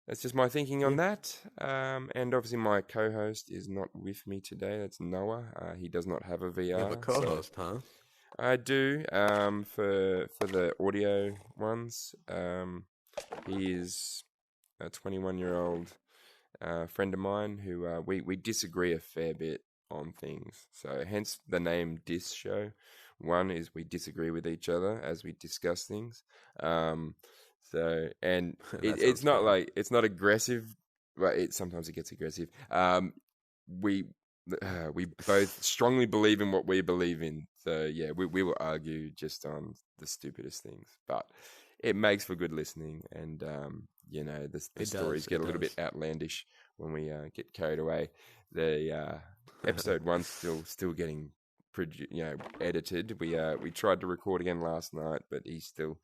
that's just my thinking on Yeah. that. And obviously, my co-host is not with me today. That's Noah. He does not have a You have a VR, so co-host, huh? I do. For the audio ones, he is a 21-year-old friend of mine who we disagree a fair bit on things. So hence the name Dis Show. One is we disagree with each other as we discuss things. And That it's sounds not fun. like it's not aggressive, but sometimes it gets aggressive. We we both strongly believe in what we believe in. So yeah, we will argue just on the stupidest things, but it makes for good listening, and the It stories does. get It a little bit does. outlandish when we get carried away. The episode one's still getting edited. We tried to record again last night, but he's still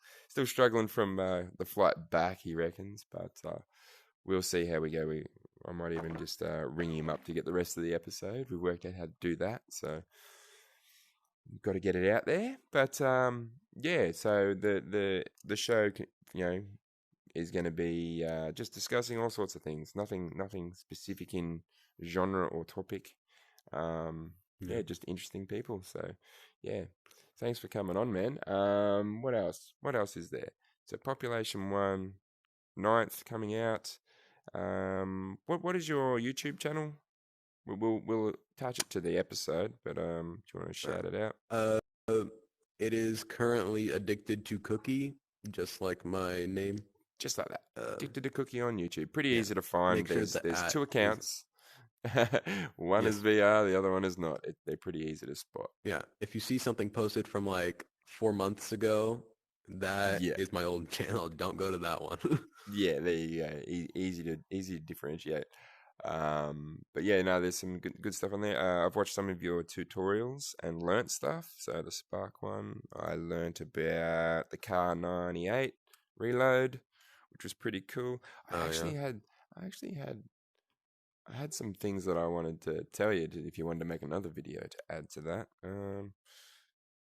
struggling from the flight back, he reckons. But we'll see how we go. I might even just ring him up to get the rest of the episode. We worked out how to do that, so we've got to get it out there. But yeah, so the show, is going to be just discussing all sorts of things. Nothing specific in genre or topic. Yeah. Yeah, just interesting people. So yeah, thanks for coming on, man. What else? What else is there? So Population One, ninth coming out. What is your YouTube channel? We'll attach it to the episode, but do you want to shout it out? Uh, it is currently Addicted to Cookie, just like my name. Just like that. Uh, Addicted to Cookie on YouTube. Pretty yeah. easy to find. Make sure There's the there's at two is accounts. One is yes. VR, the other one is not. They're pretty easy to spot. Yeah. If you see something posted from like 4 months ago, that Yeah, is my old channel. Don't go to that one. yeah. There you go. Easy to differentiate. But yeah, no, there's some good stuff on there. I've watched some of your tutorials and learnt stuff. So the Spark one, I learnt about the Car 98 reload, which was pretty cool. I Oh yeah. actually had, I actually had, I had some things that I wanted to tell you if you wanted to make another video to add to that.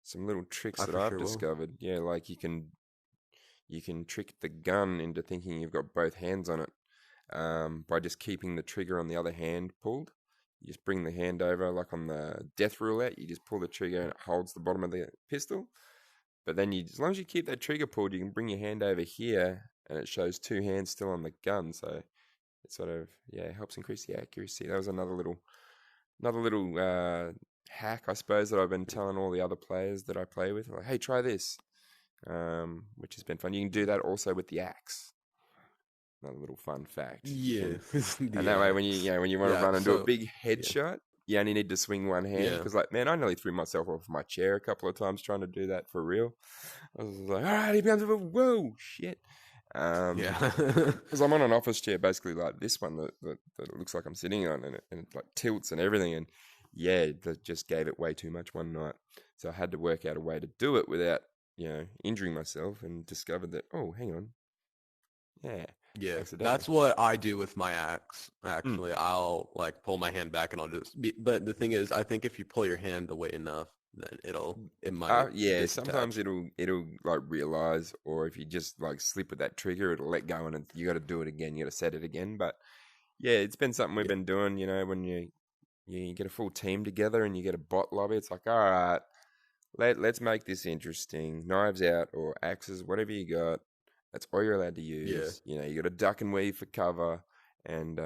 Some little tricks I that for I've sure will. discovered. Yeah, like you can trick the gun into thinking you've got both hands on it by just keeping the trigger on the other hand pulled. You just bring the hand over, like on the death roulette. You just pull the trigger and it holds the bottom of the pistol. But then, as long as you keep that trigger pulled, you can bring your hand over here, and it shows two hands still on the gun. So it sort of helps increase the accuracy. That was another little hack, I suppose, that I've been telling all the other players that I play with. Like, hey, try this, which has been fun. You can do that also with the axe. another little fun fact. You Yeah, can, the and that way axe. when you want to Yeah, run and do a so big yeah, headshot, you only need to swing one hand. yeah, Because like, man, I nearly threw myself off my chair a couple of times trying to do that for real. I was like, all right, he becomes a whoa shit. yeah, Because I'm on an office chair, basically like this one that it looks like I'm sitting on, and it like tilts and everything. And yeah, that just gave it way too much one night. So I had to work out a way to do it without, injuring myself, and discovered that, oh, hang on, yeah, yeah. accidentally. That's what I do with my axe. Mm. Actually, I'll like pull my hand back and I'll just be, but the thing is, I think if you pull your hand away enough, then it might Yeah, sometimes disattach. it'll like realize, or if you just like slip with that trigger, it'll let go, and you got to do it again. You got to set it again. But yeah, it's been something we've Yeah, been doing. When you get a full team together and you get a bot lobby, it's like, all right, let's make this interesting. Knives out or axes, whatever you got. That's all you're allowed to yeah, use. You got to duck and weave for cover, and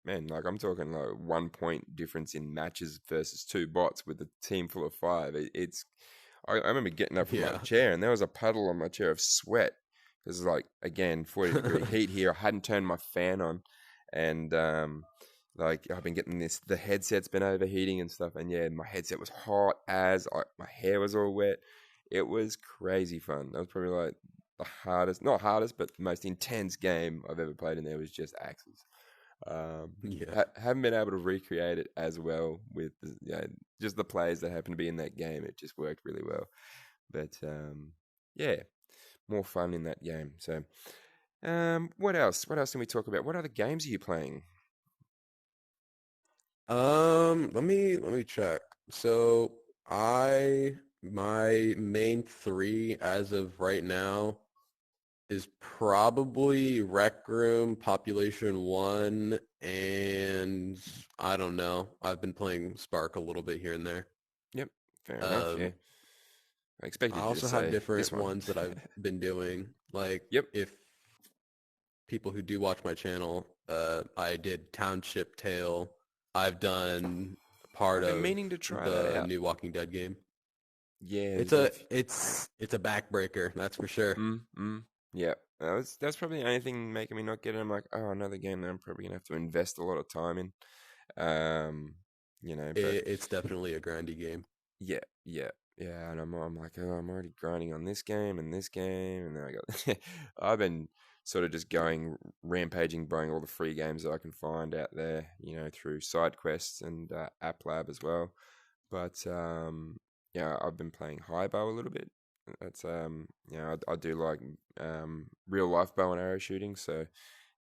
man, like I'm talking like 1 point difference in matches versus two bots with a team full of five. I remember getting up from my yeah, chair and there was a puddle on my chair of sweat because like again 40-degree heat here. I hadn't turned my fan on, and like I've been getting the headset's been overheating and stuff, and yeah, my headset was hot as my hair was all wet. It was crazy fun. That was probably like the hardest, not hardest, but the most intense game I've ever played in there was just Axes. yeah. Haven't been able to recreate it as well with just the players that happen to be in that game. It just worked really well. But yeah, more fun in that game. So, what else? What else can we talk about? What other games are you playing? Let me check. So my main three as of right now is probably Rec Room, Population One, and I don't know. I've been playing Spark a little bit here and there. Yep, fair enough. Yeah, Um, I I expected you to also have say different this one. ones that I've been doing. Like Yep, if people who do watch my channel, I did Township Tale. I've done part I've been of meaning to try that the out. new Walking Dead game. Yeah, It's there's been a a few. it's a backbreaker, that's for sure. Yeah. That's probably the only thing making me not get it. I'm like, oh, another game that I'm probably gonna have to invest a lot of time in. Um, but It's definitely a grindy game. yeah, yeah, and I'm like, oh, I'm already grinding on this game, and then I got, I've been sort of just going rampaging, buying all the free games that I can find out there, through side quests and App Lab as well. But yeah, I've been playing high bow a little bit. That's I do like real life bow and arrow shooting, so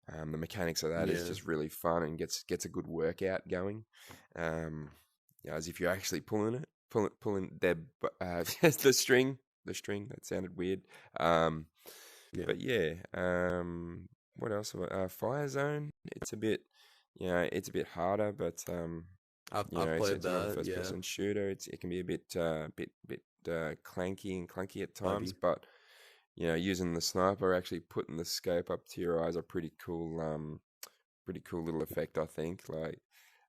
the mechanics of that is Yeah. just really fun and gets a good workout going. Um, as if you're actually pulling their the string that sounded weird. Um, Yeah. but yeah, what else? Fire Zone. It's a bit harder, but I've played it's another that, first yeah. person shooter. It can be a bit clanky at times, Buggy. but using the sniper, actually putting the scope up to your eyes, are pretty cool little effect. I think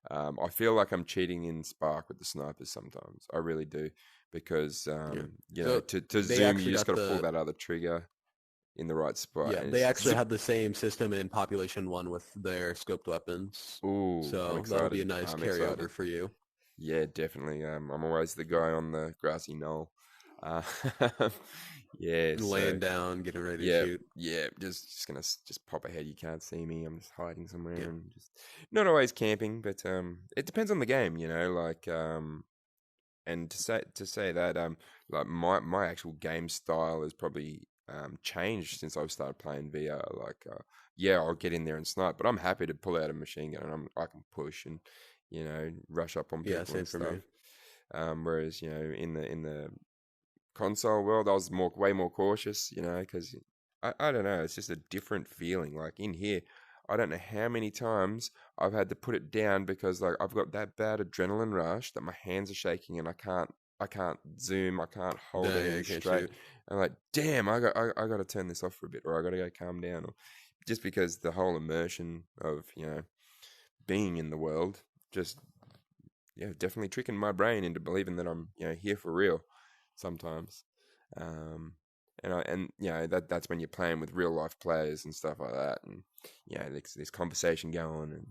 I feel like I'm cheating in Spark with the snipers sometimes. I really do because Yeah. So to they zoom, you actually just got got to pull the that other trigger in the right spot, yeah, and they it's actually zip. had the same system in Population One with their scoped weapons. Ooh, I'm So that'll be excited. a nice I'm excited. carryover for you. Yeah, definitely. I'm always the guy on the grassy knoll. Uh, yeah, so Laying down, getting ready to yeah, shoot. yeah, just gonna just pop ahead. You can't see me. I'm just hiding Yeah. somewhere and just not always camping, but it depends on the game, like and to say that like my actual game style has probably changed since I've started playing VR. Like yeah, I'll get in there and snipe, but I'm happy to pull out a machine gun and I can push and rush up on Yeah, people same and for stuff. me. Whereas in the console world, I was way more cautious, because I don't know, it's just a different feeling. Like in here, I don't know how many times I've had to put it down because like I've got that bad adrenaline rush that my hands are shaking and I can't zoom, I can't hold Yeah, anything you can't straight. shoot. I'm like, damn, I got to turn this off for a bit, or I got to go calm down, or just because the whole immersion of being in the world just definitely tricking my brain into believing that I'm here for real sometimes. Um, And that's when you're playing with real life players and stuff like that, and there's conversation going and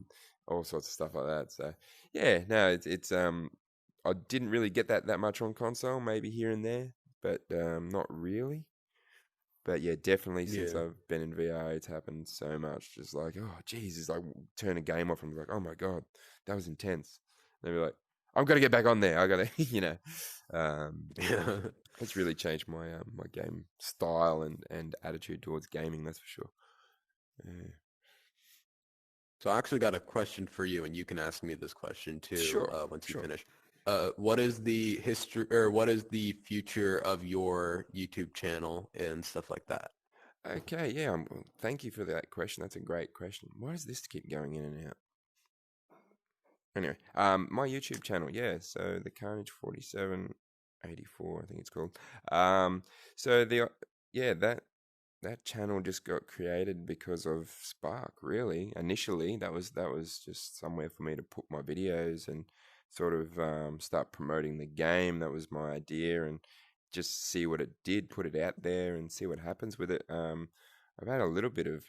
all sorts of stuff like that. So yeah, no, it's I didn't really get that much on console, maybe here and there, but not really. But yeah, definitely since Yeah. I've been in VR, it's happened so much. Just like, oh, geez, it's like turn a game off and be like, oh my God, that was intense. And they'll be like, I've got to get back on there. I got to, yeah, Yeah. it's really changed my my game style and attitude towards gaming. That's for sure. Yeah. So I actually got a question for you, and you can ask me this question too Sure, once you sure. finish. What is the history, or what is the future of your YouTube channel and stuff like that? Okay, yeah. Well, thank you for that question. That's a great question. Why does this keep going in and out? Anyway, my YouTube channel, yeah. So the Carnage 4784, I think it's called. So yeah, that channel just got created because of Spark. Really, initially, that was just somewhere for me to put my videos and sort of start promoting the game. That was my idea, and just see what it did, put it out there, and see what happens with it. I've had a little bit of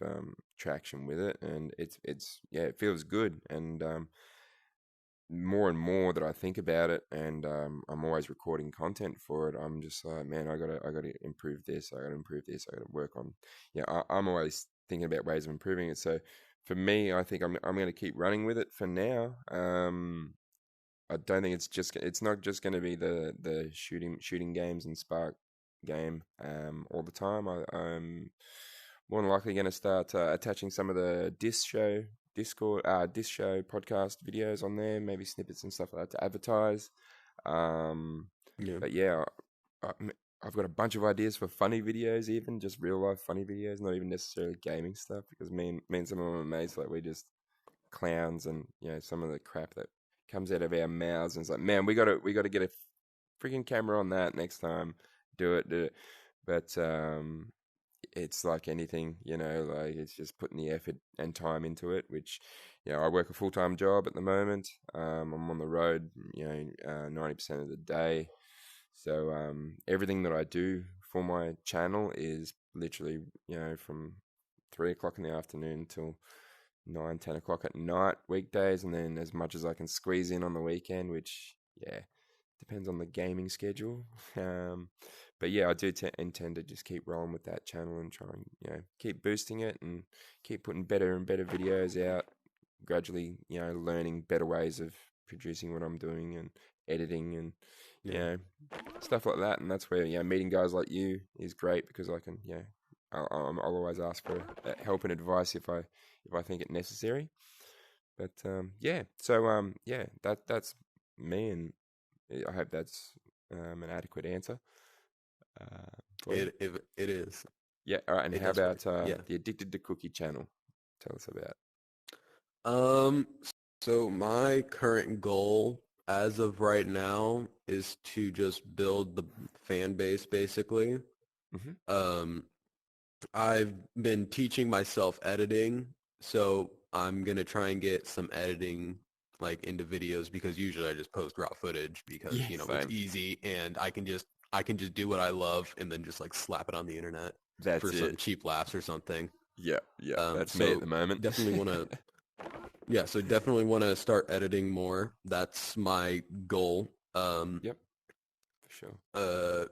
traction with it, and it's yeah, it feels good, and more and more that I think about it, and I'm always recording content for it. I'm just like, man, I gotta improve this. I gotta improve this. I gotta work on. Yeah, I'm always thinking about ways of improving it. So for me, I think I'm gonna keep running with it for now. I don't think it's not just gonna be the shooting games and Spark game all the time. I'm more than likely going to start attaching some of the Disc show podcast videos on there, maybe snippets and stuff like that to advertise. Um, Yeah. but yeah, I, I've got a bunch of ideas for funny videos, even just real life funny videos, not even necessarily gaming stuff, because me and some of my mates, like, we just clowns, and some of the crap that comes out of our mouths, and it's like, man, we got to get a freaking camera on that next time. Do it. But it's like anything, like, it's just putting the effort and time into it, which, I work a full-time job at the moment. I'm on the road, 90% of the day. So everything that I do for my channel is literally, from 3 o'clock in the afternoon till 9, 10 o'clock at night, weekdays, and then as much as I can squeeze in on the weekend, which, yeah, depends on the gaming schedule. Um, but yeah, I do intend to just keep rolling with that channel and try and keep boosting it and keep putting better and better videos out. Gradually, learning better ways of producing what I'm doing and editing and you Yeah. know stuff like that. And that's where meeting guys like you is great, because I can I'll always ask for help and advice if I think it necessary. But yeah, so yeah, that's me, and I hope that's an adequate answer for you. It is. Yeah, all right. And It how definitely. about Yeah. the Addicted to Cookie channel? Tell us about. Um, so my current goal as of right now is to just build the fan base basically. Hmm. Um, I've been teaching myself editing, so I'm gonna try and get some editing like into videos because usually I just post raw footage because, Yeah, it's same. easy and I can just do what I love and then just like slap it on the internet for That's some it. cheap laughs or something. Yeah, yeah. That's me at So the moment. definitely want to Yeah, so definitely want to start editing more. That's my goal. Yep, for sure. Uh,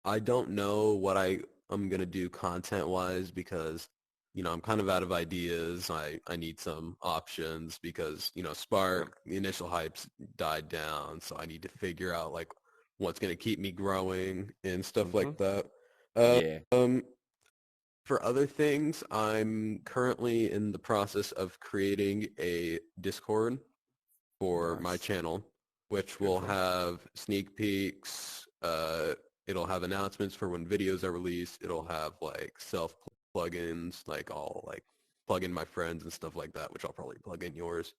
I don't know what I'm gonna do content wise because, I'm kind of out of ideas. I need some options because, Yep. Spark, the initial hype's died down, so I need to figure out like what's gonna keep me growing and stuff Hmm. like that. Yeah. Um, For other things, I'm currently in the process of creating a Discord for my Nice. channel, which will Beautiful. have sneak peeks. It'll have announcements for when videos are released. It'll have like self plugins, like I'll like plug in my friends and stuff like that, which I'll probably plug in yours.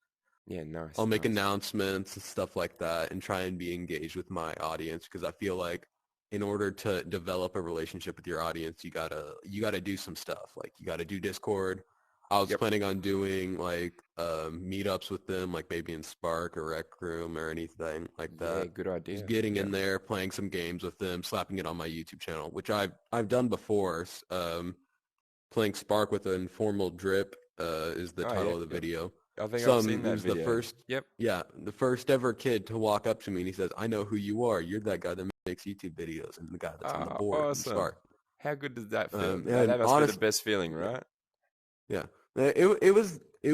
Yeah, nice, I'll make nice. announcements and stuff like that and try and be engaged with my audience because I feel like in order to develop a relationship with your audience, you gotta do some stuff. Like you gotta do Discord. I was Yep. planning on doing like meetups with them, like maybe in Spark or RecRoom or anything like Yeah, that. good Just idea. getting Yep. in there, playing some games with them, slapping it on my YouTube channel, which I've done before. Playing Spark with an informal drip is the Oh, yeah. title of the Yep. video. I think I've seen It that was the video. first, Yep. yeah, the first ever kid to walk up to me and he says, "I know who you are. You're that guy that makes YouTube videos and the guy that's on the Ah, board in awesome. Spark." How good does that feel? And That must be the honest, best feeling, yeah, right? yeah. It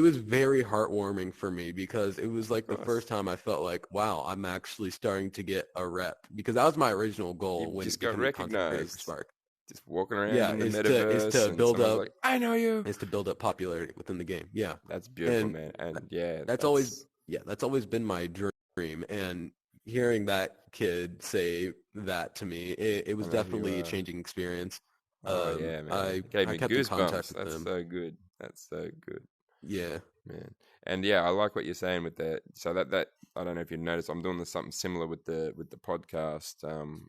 was very heartwarming for me because it was Of like the first course. time I felt like, wow, I'm actually starting to get a rep because that was my original goal You've when just got becoming a content creator for recognized. Spark. Just walking around Yeah, in the metaverse and someone's like, I know you. is to build up popularity within the game. Yeah. That's beautiful, And man. And yeah, that's always that's, that's always been my dream. And hearing that kid say that to me, it I was know who you definitely a are. changing experience. Oh, yeah, man. It gave I me kept in contact goosebumps. with That's them. so good. That's so good. Yeah. Man. And yeah, I like what you're saying with that. So that I don't know if you noticed, I'm doing something similar with the podcast.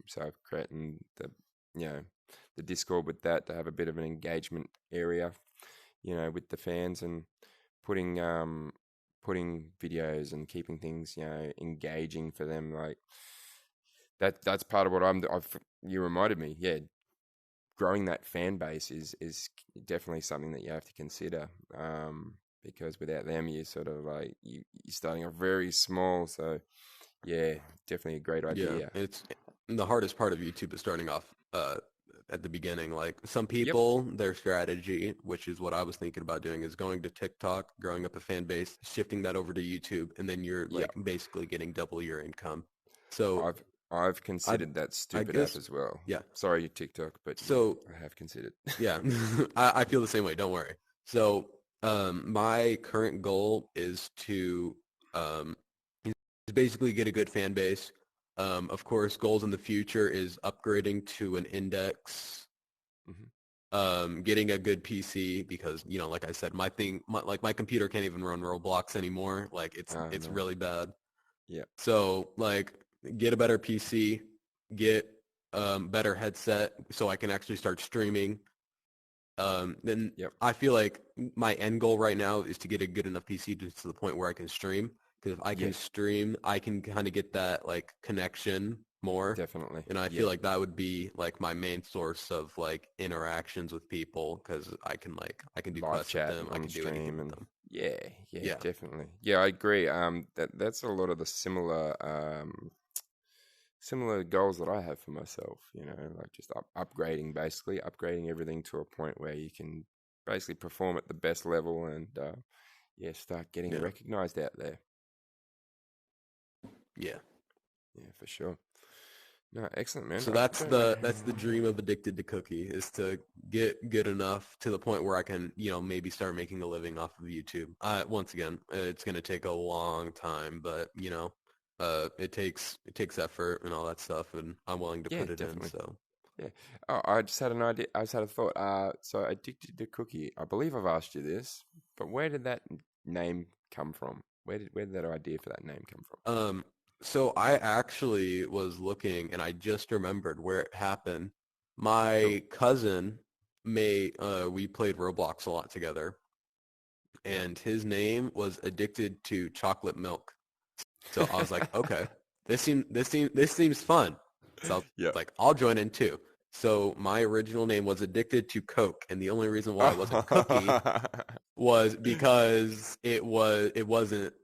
So I've created you know the Discord with that to have a bit of an engagement area, with the fans and putting putting videos and keeping things engaging for them. Like that's part of what you reminded me. Yeah, growing that fan base is definitely something that you have to consider. Because without them, you sort of like you're starting off very small. So yeah, definitely a great Yeah. idea. It's the hardest part of YouTube is starting off at the beginning. Like some Yep. people, their strategy, which is what I was thinking about doing, is going to TikTok, growing up a fan base, shifting that over to YouTube, and then you're like Yep. basically getting double your income. So I've I considered that I stupid app guess as well. yeah. Sorry, TikTok, but yeah, So I have considered. yeah, I feel the same way. Don't worry. So my current goal is to um, is basically get a good fan base. Of course, goals in the future is upgrading to an index, Hmm. getting a good PC because like I said, my computer can't even run Roblox anymore. Like Oh it's no. really bad. Yep. So like get a better PC, get better headset so I can actually start streaming. Then Yep. I feel like my end goal right now is to get a good enough PC to the point where I can stream. Because if I Yeah. can stream, I can kind of get that like connection more. Definitely. And I feel Yep. like that would be like my main source of like interactions with people because I can do Live quests with chat them. I on can do anything stream with and them. yeah, yeah, Yeah. definitely. Yeah, I agree. That's a lot of the similar goals that I have for myself, like just upgrading, basically upgrading everything to a point where you can basically perform at the best level and yeah, start getting Yeah. recognized out there. Yeah. Yeah, for sure. No, excellent, man. So I don't know. that's the dream of Addicted to Cookie is to get good enough to the point where I can, maybe start making a living off of YouTube. Once again, it's going to take a long time, but it takes effort and all that stuff, and I'm willing to Yeah, put it in. definitely. So Yeah. Oh, I just had an idea. I just had a thought. So addicted to cookie. I believe I've asked you this, but where did that name come from? Where did that idea for that name come from? um, so I actually was looking, and I just remembered where it happened. Cool. My cousin we played Roblox a lot together, Yep. and his name was Addicted to Chocolate Milk. So I was like, okay, this seems fun. So I was Yep. like, I'll join in too. So my original name was Addicted to Coke, and the only reason why it wasn't Cookie was because it wasn't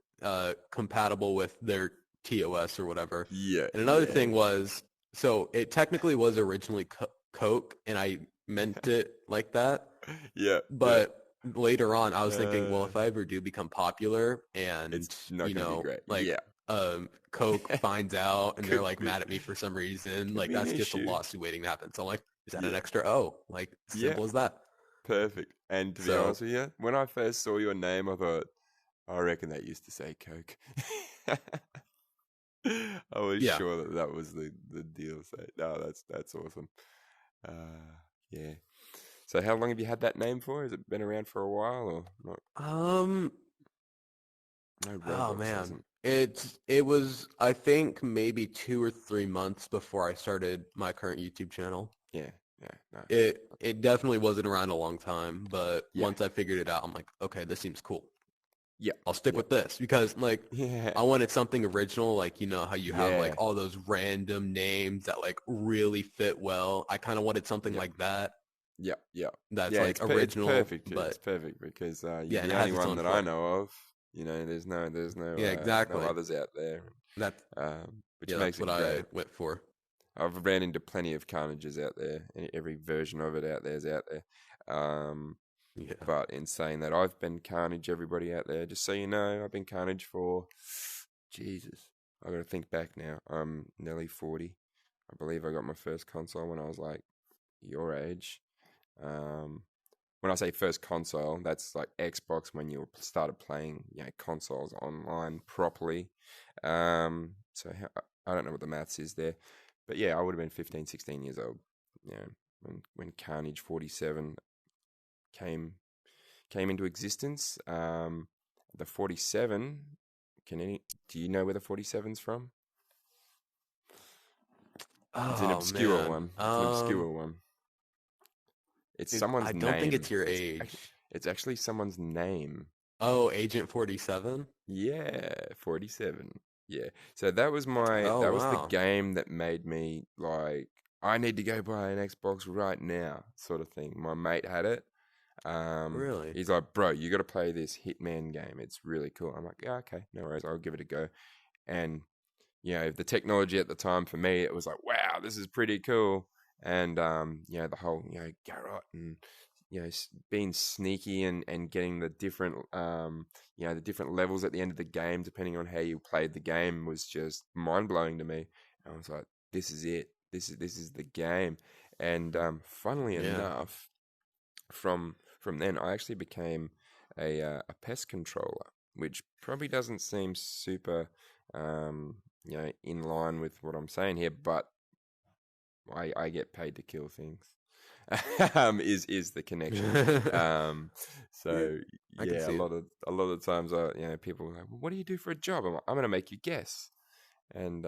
compatible with their TOS or whatever. Yeah, And another yeah, thing was, so it technically was originally Coke, and I meant it like that. yeah, yeah. But later on, I was thinking, well, Uh, if I ever do become popular it's and, not going to be great. Yeah. Coke finds out and they're could like be mad at me for some reason, could like be an that's just a issue. lawsuit waiting to happen. So I'm like, is that an Yeah. extra O? Like Yeah. simple as that. Perfect. And to be So honest with you, when I first saw your name, I thought, I reckon that used to say Coke. I was yeah. sure that was the deal. So no, that's awesome. Uh, yeah. So how long have you had that name for? Has it been around for a while or not? Um No, oh Roblox man. hasn't. It was I think maybe 2 or 3 months before I started my current YouTube channel. Yeah, yeah. no. It definitely wasn't around a long time, but Yeah, once I figured it out, I'm like, okay, this seems cool. yeah, I'll stick yeah, with this because like yeah, I wanted something original, like you know how you have like yeah, all those random names that like really fit well. I kind of wanted something yeah, like that yeah, yeah. that's Yeah, like it's original, perfect. but It's perfect because you're yeah, and the it only has its one own that I flair. know of. You know, Yeah, no exactly. others out there, which Yeah, makes that's what it great. I went for. I've ran into plenty of Carnages out there, and every version of it out there is out there. Um, Yeah. but in saying that, I've been Carnage, everybody out there, just so you know, I've been Carnage for, Jesus, I got to think back now. I'm nearly 40. I believe I got my first console when I was like your age. Um, when I say first console, that's like Xbox when you started playing, consoles online properly. I don't know what the maths is there, but yeah, I would have been 15, 16 years old. Yeah, when Carnage 47 came came into existence. The 47. Do you know where the 47's from? It's an Oh obscure man. one. It's an obscure one. It's Dude, someone's I don't think name. it's your age. It's actually someone's name. Oh, Agent 47? Yeah, 47. Yeah. So Oh that was the wow. game that made me like I need to go buy an Xbox right now, sort of thing. My mate had it. Really? He's like, bro, you got to play this Hitman game. It's really cool. I'm like, yeah, okay, no worries. I'll give it a go. And the technology at the time for me, it was like, wow, this is pretty cool. And the whole Garrot and being sneaky and getting the different the different levels at the end of the game depending on how you played the game was just mind blowing to me. And I was like, this is it. This is the game. And funnily Yeah. enough, from then I actually became a pest controller, which probably doesn't seem super in line with what I'm saying here, but I get paid to kill things. Is the connection. Um, Yeah, so I can yeah, see it. a lot of times people are like, well, what do you do for a job? I'm gonna make you guess, and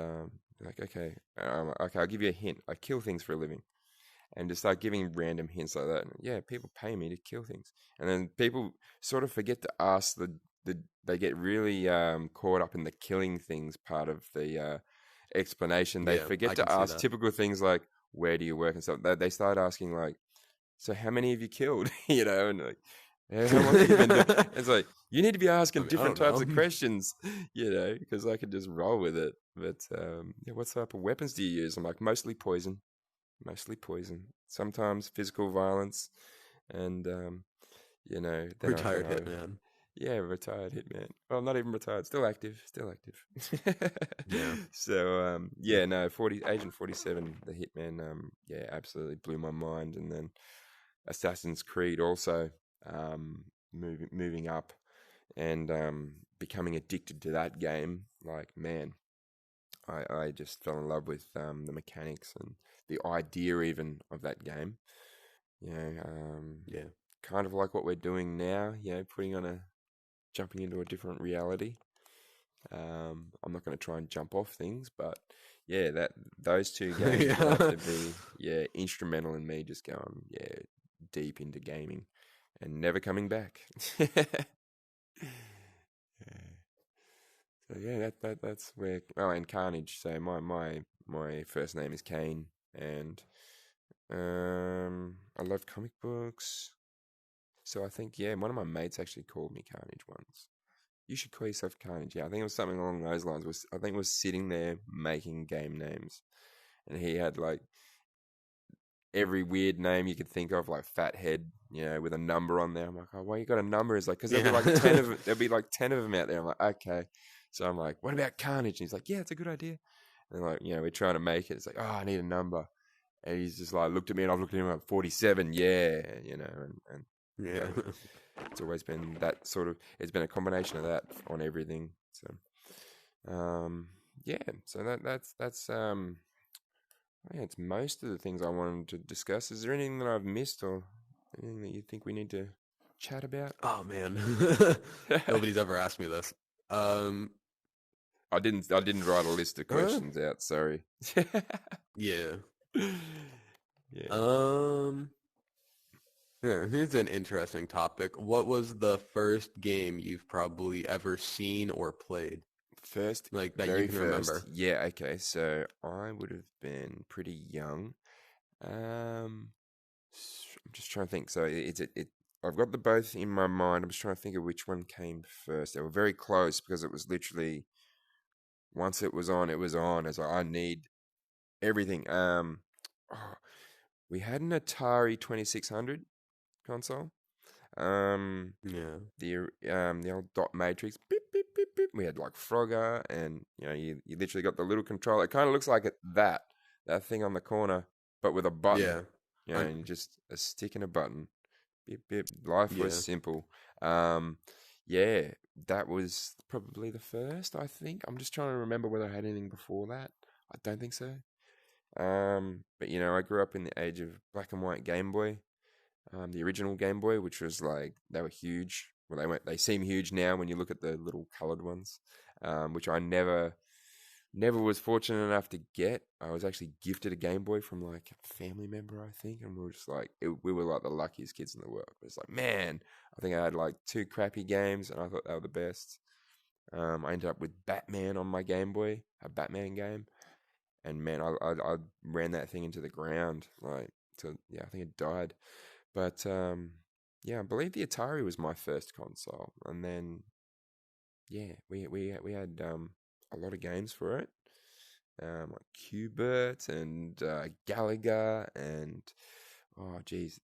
like okay, okay, I'll give you a hint. I kill things for a living, and just start giving random hints like that. And yeah, people pay me to kill things, and then people sort of forget to ask they get really caught up in the killing things part of the explanation. They Yeah, forget I can to see ask that. typical things like where do you work and stuff. They start asking like, so how many have you killed? And like, how long have you been doing? It's like you need to be I asking mean, I different don't types know. of questions, because I could just roll with it. But yeah, what type of weapons do you use? I'm like mostly poison, mostly poison. Sometimes physical violence, and then I can Retired have hitman. yeah, retired hitman. Well, not even retired, still active, still active. Yeah. So yeah, no, 40 Agent 47, the hitman. Yeah, absolutely blew my mind. And then Assassin's Creed also, moving up and becoming addicted to that game. Like man, I just fell in love with the mechanics and the idea even of that game. You know, Yeah. kind of like what we're doing now. Jumping into a different reality. I'm not going to try and jump off things, but yeah, that those two games would have Yeah. to be instrumental in me just going deep into gaming and never coming back. Yeah. So yeah, that's where. Oh, and Carnage. So my first name is Kane, and I love comic books. So I think one of my mates actually called me Carnage once. You should call yourself Carnage. Yeah, I think it was something along those lines. I think was sitting there making game names, and he had like every weird name you could think of, like Fathead, with a number on there. I'm like, oh, why you got a number? It's like because Yeah. there'll be like 10 of them out there. I'm like, okay. So I'm like, what about Carnage? And he's like, yeah, it's a good idea. And like, we're trying to make it. It's like, oh, I need a number. And he's just like looked at me, and I've looked at him like 47. Yeah, and Yeah. yeah, it's always been that sort of. It's been a combination of that on everything. So, yeah. So that's yeah, it's most of the things I wanted to discuss. Is there anything that I've missed or anything that you think we need to chat about? Oh man. Nobody's ever asked me this. Um, I didn't write a list of uh, questions out. Sorry. yeah. Yeah. Um, here's an interesting topic. What was the first game you've probably ever seen or played, First, like that you very can first. remember? Yeah, okay. So I would have been pretty young. Um, I'm just trying to think. So I've got the both in my mind. I'm just trying to think of which one came first. They were very close because it was literally once it was on, it was on. It's like I need everything. Oh, we had an Atari 2600 console. Um, Yeah. the old dot matrix. Beep, beep, beep, beep. We had like Frogger, and you literally got the little controller. It kind of looks like that thing on the corner, but with a button. Yeah. I, And just a stick and a button. Bip, bip. Life was yeah. simple. Um, yeah, that was probably the first, I think. I'm just trying to remember whether I had anything before that. I don't think so. But I grew up in the age of black and white Game Boy, the original Game Boy, which was like they were huge. Well, they seem huge now when you look at the little colored ones, which I never was fortunate enough to get. I was actually gifted a Game Boy from like a family member, I think, and we were just like, we were like the luckiest kids in the world. It's like, man, I think I had like two crappy games, and I thought they were the best. I ended up with Batman on my Game Boy, a Batman game, and man, I ran that thing into the ground, like, yeah, I think it died. But yeah, I believe the Atari was my first console, and then yeah, we had a lot of games for it, like Qbert and Galaga, and oh geez,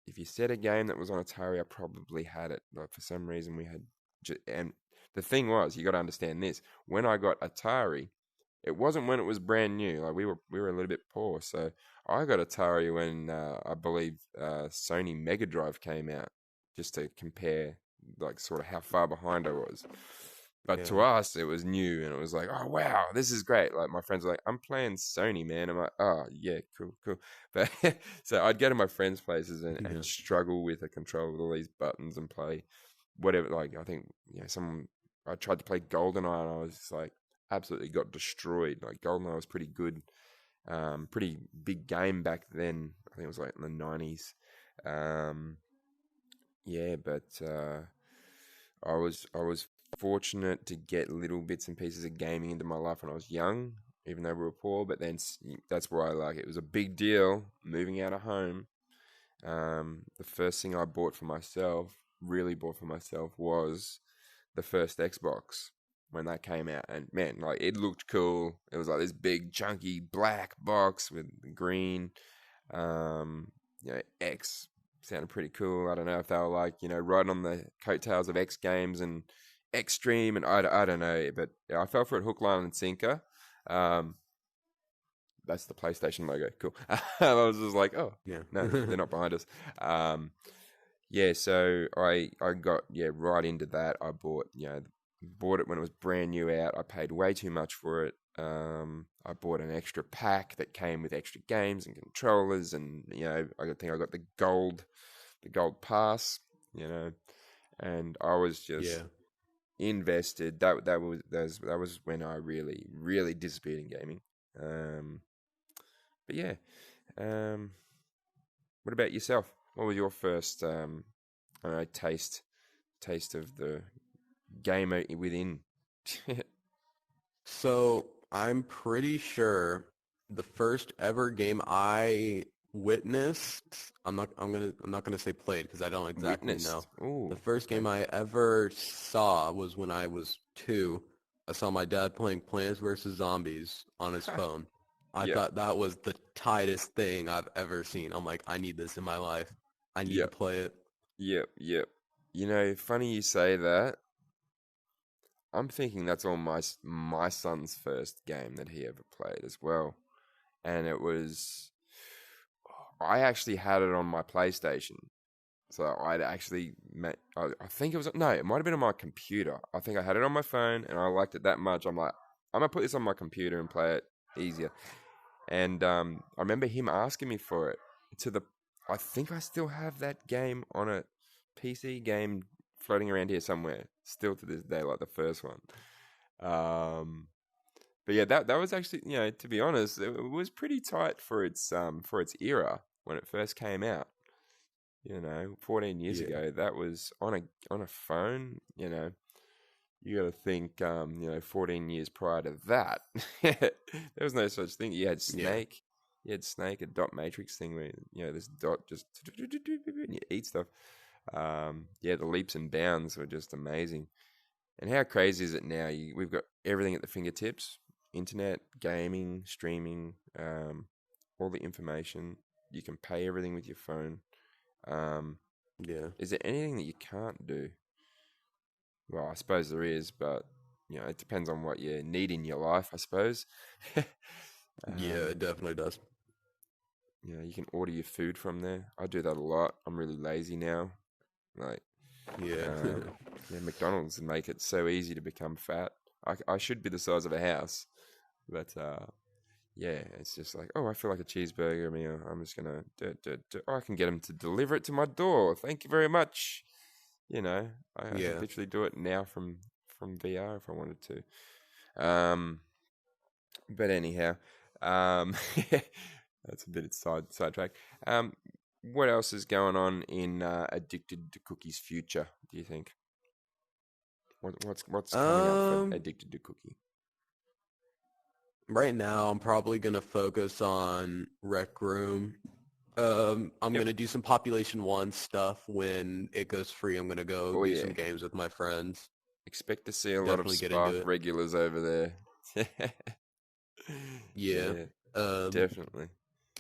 if you said a game that was on Atari, I probably had it. But for some reason, we had, and the thing was, you got to understand this. When I got Atari, it wasn't when it was brand new. Like we were a little bit poor, so I got Atari when I believe Sony Mega Drive came out, just to compare like sort of how far behind I was. But Yeah. to us, it was new, and it was like, oh wow, this is great. Like my friends were like, I'm playing Sony, man. I'm like, oh yeah, cool, cool. But so I'd go to my friends' places and Yeah. struggle with a control with all these buttons and play whatever. Like I think someone I tried to play GoldenEye, and I was just like absolutely got destroyed. Like GoldenEye was pretty good, pretty big game back then. I think it was like in the 90s. Um, yeah, but I was fortunate to get little bits and pieces of gaming into my life when I was young, even though we were poor. But then that's why like it was a big deal moving out of home. The first thing I bought for myself, really bought for myself, was the first Xbox when that came out. And man, like it looked cool. It was like this big, chunky black box with green. Um, X sounded pretty cool. I don't know if they were like, riding on the coattails of X Games and Extreme, and I don't know, but yeah, I fell for it hook, line, and sinker. Um, that's the PlayStation logo. Cool. I was just like, oh Yeah. no, they're not behind us. Yeah, so I got right into that. I bought it when it was brand new out. I paid way too much for it. I bought an extra pack that came with extra games and controllers, and I think I got the gold pass. You know, and I was just Yeah. invested. That was when I really really disappeared in gaming. Um, but yeah, um, what about yourself? What was your first I don't know, taste of the gamer within? So I'm pretty sure the first ever game I witnessed, I'm not gonna say played because I don't exactly know. Witnessed. The Oh, first okay. game I ever saw was when I was 2. I saw my dad playing Plants vs. Zombies on his phone. I Yep, thought that was the tightest thing I've ever seen. I'm like, I need this in my life. I need to yep, play it. yep. Funny you say that. I'm thinking that's all my son's first game that he ever played as well, and it was. I actually had it on my PlayStation, so I'd actually met. I think it was no, it might have been on my computer. I think I had it on my phone, and I liked it that much. I'm like, I'm gonna put this on my computer and play it easier. And I remember him asking me for it. To the, I think I still have that game on a PC game floating around here somewhere, still to this day, like the first one. Um, But yeah, that was actually, to be honest, it was pretty tight for its era when it first came out. 14 years Yeah, ago, that was on a phone. You got to think, 14 years prior to that, there was no such thing. yeah, You had Snake, a dot matrix thing where this dot just and you eat stuff. Yeah, the leaps and bounds were just amazing. And how crazy is it now? We've got everything at the fingertips: internet, gaming, streaming, all the information. You can pay everything with your phone. Um, yeah, is there anything that you can't do? Well, I suppose there is, but it depends on what you need in your life, I suppose. yeah. um, It definitely does. you can order your food from there. I do that a lot. I'm really lazy now. Like, Yeah, McDonald's make it so easy to become fat. I should be the size of a house, but yeah, it's just like, oh, I feel like a cheeseburger meal. I'm just gonna, I can get them to deliver it to my door. Thank you very much. I could yeah. literally do it now from VR if I wanted to. But anyhow, um, that's a bit of sidetrack. What else is going on in Addicted to Cookie's future? Do you think? What's coming up for Um, Addicted to Cookie? right now I'm probably gonna focus on Rec Room. I'm Yep. gonna do some Population 1 stuff when it goes free. I'm gonna go Oh do yeah. some games with my friends. Expect to see a lot of Definitely get into Spark it. regulars over there. Yeah. Yeah, Um, definitely.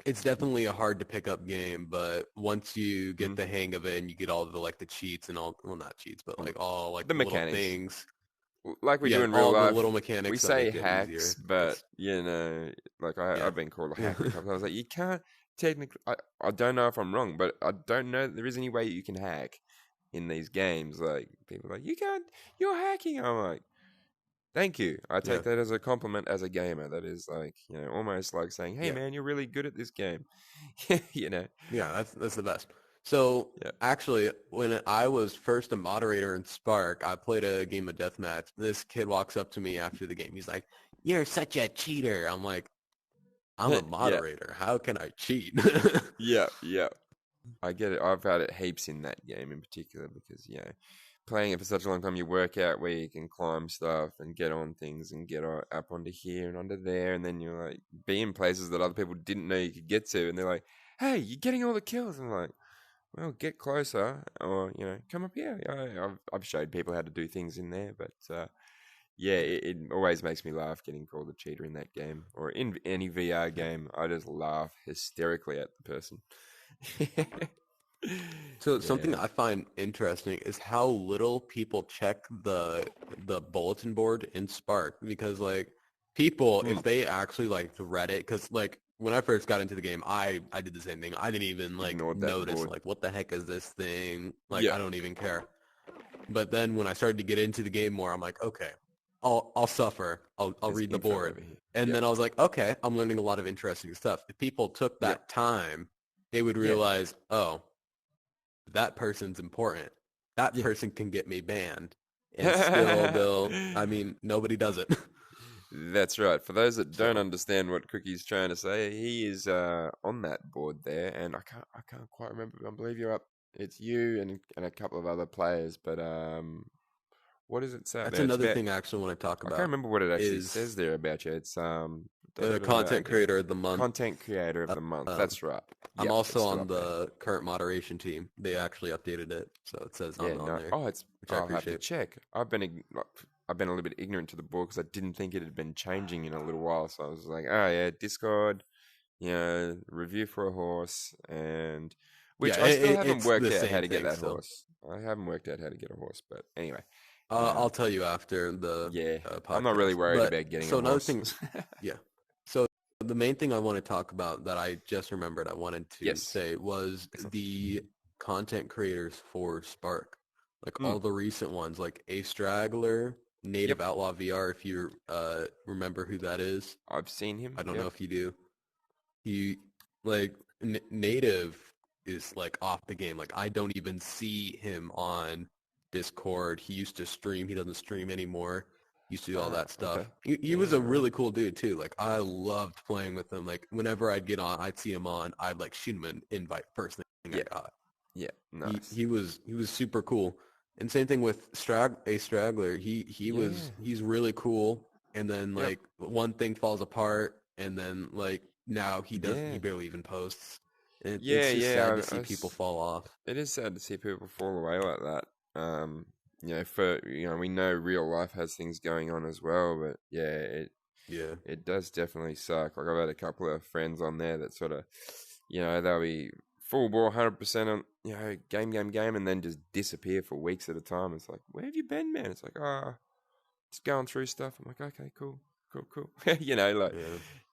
it's definitely a hard to pick up game, but once you get Mm. the hang of it and you get all the cheats and all, well, not cheats, but like all like The the little mechanics, things, like we do yeah, in real all the life, little we mechanics that say make it hacks, easier. but It's like yeah, I've been called a hacker a couple times. Like you can't technically. I don't know if I'm wrong, but I don't know that there is any way you can hack in these games. Like people are like you can't, you're hacking. I'm like, thank you. I yeah, take that as a compliment as a gamer. That is like almost like saying, hey yeah. man, you're really good at this game. you know. Yeah, that's the best. So Yeah. actually, when I was first a moderator in Spark, I played a game of deathmatch. This kid walks up to me after the game. He's like, "You're such a cheater." I'm like, "I'm a Yeah. moderator. How can I cheat?" Yeah. Yeah. I get it. I've had it heaps in that game in particular because, playing it for such a long time, you work out where you can climb stuff and get on things and get up onto here and onto there. And then you're like, be in places that other people didn't know you could get to. And they're like, hey, you're getting all the kills. I'm like, well, get closer or, come up here. I've showed people how to do things in there. But, yeah, it always makes me laugh getting called a cheater in that game or in any VR game. I just laugh hysterically at the person. So something Yeah. I find interesting is how little people check the bulletin board in Spark because like people Hmm. if they actually like read it because like when I first got into the game I did the same thing. I didn't even like Ignored that notice board. like what the heck is this thing? Like Yeah. I don't even care. But then when I started to get into the game more, I'm like, okay, I'll suffer. I'll There's read the info board. over here. And Yeah. then I was like, okay, I'm learning a lot of interesting stuff. If people took Yeah. that time, they would Yeah. realize, oh, that person's important. That Yeah. person can get me banned. And still I mean, nobody does it. That's right. For those that don't So, understand what Cookie's trying to say, he is on that board there, and I can't quite remember. I believe you're up. It's you and a couple of other players, but what does it say up that's there? It's another about. thing I actually want to talk I can't about remember what it actually says is there about you. It's I content get creator of the month. content creator of the month. Um, That's right. I'm Yep, it's also still on up there. the current moderation team. They actually updated it, so it says Yeah, I'm on no. there, Oh, it's. which I I'll have to appreciate. check. I've been a little bit ignorant to the board because I didn't think it had been changing in a little while. So I was like, oh yeah, Discord, review for a horse, and which Yeah, I still haven't it's worked the out how same to get thing that still. horse. I haven't worked out how to get a horse, but anyway, uh, I'll tell you after the yeah, I'm not really podcast. worried But about getting a so another horse. thing, yeah. So the main thing I want to talk about that I just remembered I wanted to Yes. say was Excellent. the content creators for Spark, like Mm, all the recent ones, like A Straggler, yep, Native Outlaw VR. If you remember who that is, I've seen him. I don't know Yep. if you do. He like Native is like off the game. Like I don't even see him on Discord. He used to stream. He doesn't stream anymore. used to do all that Okay. stuff. He was Yeah, a right. really cool dude too. Like I loved playing with him. Like whenever I'd get on, I'd see him on, I'd like shoot him an invite first thing I Yeah. got. Yeah. He Nice. he was he was super cool. And same thing with Straggler. Yeah. He's really cool. And then Yep. like one thing falls apart, and then like now he Yeah. barely even posts. And it's Yeah. just sad to Yeah. see people fall off. It is sad to see people fall away like that. We know real life has things going on as well, but yeah, Yeah. it does definitely suck. Like I've had a couple of friends on there that sort of, they'll be full ball, 100% on, game, and then just disappear for weeks at a time. It's like, where have you been, man? It's like, just going through stuff. I'm like, okay, cool, cool, cool. Like Yeah.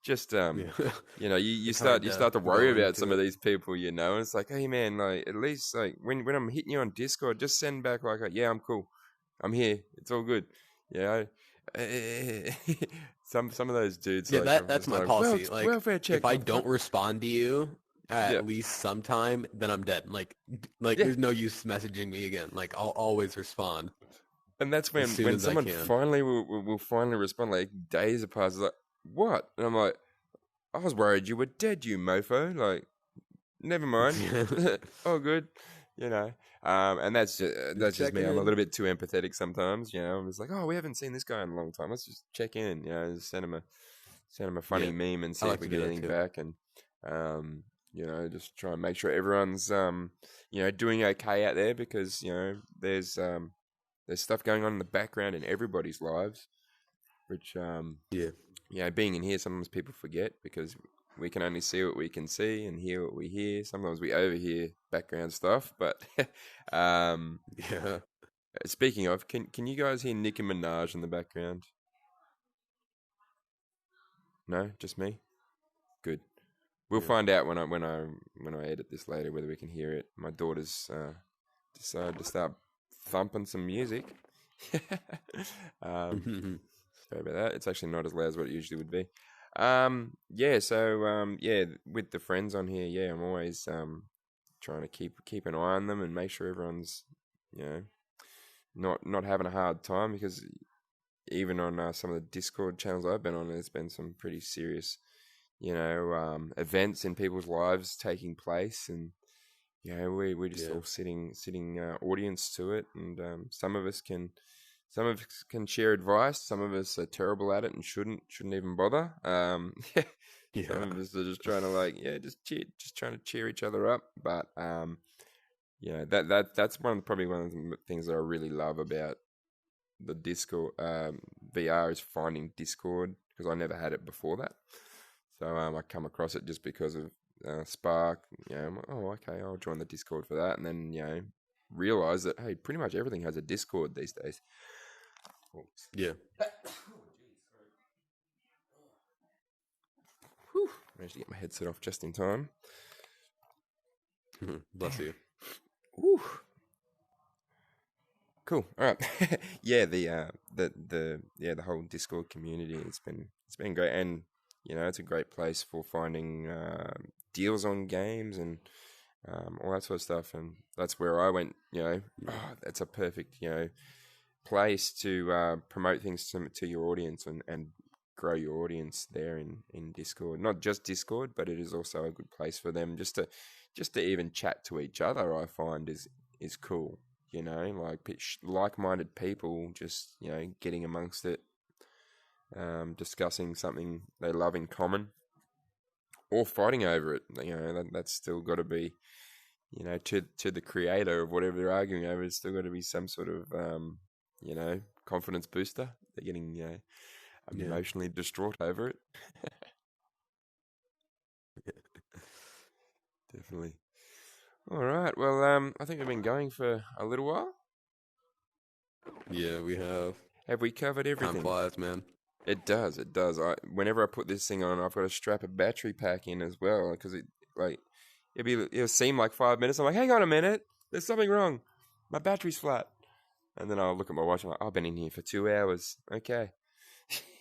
just Yeah. you It's start hard you to start to worry go about some into of it. these people, and it's like, hey man, like at least like when I'm hitting you on Discord, just send back like, yeah, I'm cool, I'm here, it's all good, you know. Some of those dudes, Yeah, like I'm that's just my like, policy. Like, welfare if check, I motherfucker. don't respond to you Yeah, at least sometime, then I'm dead. Like yeah. there's no use messaging me again. Like, I'll always respond And that's as when soon as I someone can. finally will finally respond, like days have passed, like what? And I'm like, I was worried you were dead, you mofo. Like, never mind. All good, you know. And Just that's just me. checking I'm a in. little bit too empathetic sometimes. I'm just like, oh, we haven't seen this guy in a long time. Let's just check in. Just send him a funny Yeah, meme and I see if like we to do get that anything too. back. And just try and make sure everyone's doing okay out there, because there's stuff going on in the background in everybody's lives, which Yeah, being in here, sometimes people forget because we can only see what we can see and hear what we hear. Sometimes we overhear background stuff. But um, yeah, speaking of, can you guys hear Nicki Minaj in the background? No, just me. Good. We'll yeah. find out when I edit this later whether we can hear it. My daughter's decided to start thumping some music. um, Sorry about that. It's actually not as loud as what it usually would be. With the friends on here, I'm always trying to keep an eye on them and make sure everyone's you know not having a hard time, because even on some of the Discord channels I've been on, there's been some pretty serious events in people's lives taking place, and we're just Yeah, all sitting audience to it, and some of us can share advice. Some of us are terrible at it and shouldn't even bother. Some yeah, of us are just trying to just trying to cheer each other up. But that's probably one of the things that I really love about the Discord VR, is finding Discord, because I never had it before that. So I come across it just because of Spark. I'm like, oh, okay, I'll join the Discord for that, and then realize that, hey, pretty much everything has a Discord these days. Oops. yeah. Whew. Managed to get my headset off just in time. Bless you. Whew. Cool. All right. The whole Discord community, it's been great, and it's a great place for finding deals on games and all that sort of stuff. And that's where I went. Yeah, That's a perfect place to promote things to your audience, and grow your audience there in Discord. Not just Discord, but it is also a good place for them just to even chat to each other. I find is cool. Like like-minded people just getting amongst it, discussing something they love in common, or fighting over it. That's still got to be, to the creator of whatever they're arguing over, it's still got to be some sort of confidence booster. They're getting yeah. emotionally distraught over it. Definitely. All right. Well, I think we've been going for a little while. Yeah, we have. Have we covered Time everything? flies, man. It does. It does. Whenever I put this thing on, I've got to strap a battery pack in as well, because it'll seem like 5 minutes. I'm like, hang on a minute, there's something wrong. My battery's flat. And then I'll look at my watch. I'm like, I've been in here for 2 hours. Okay.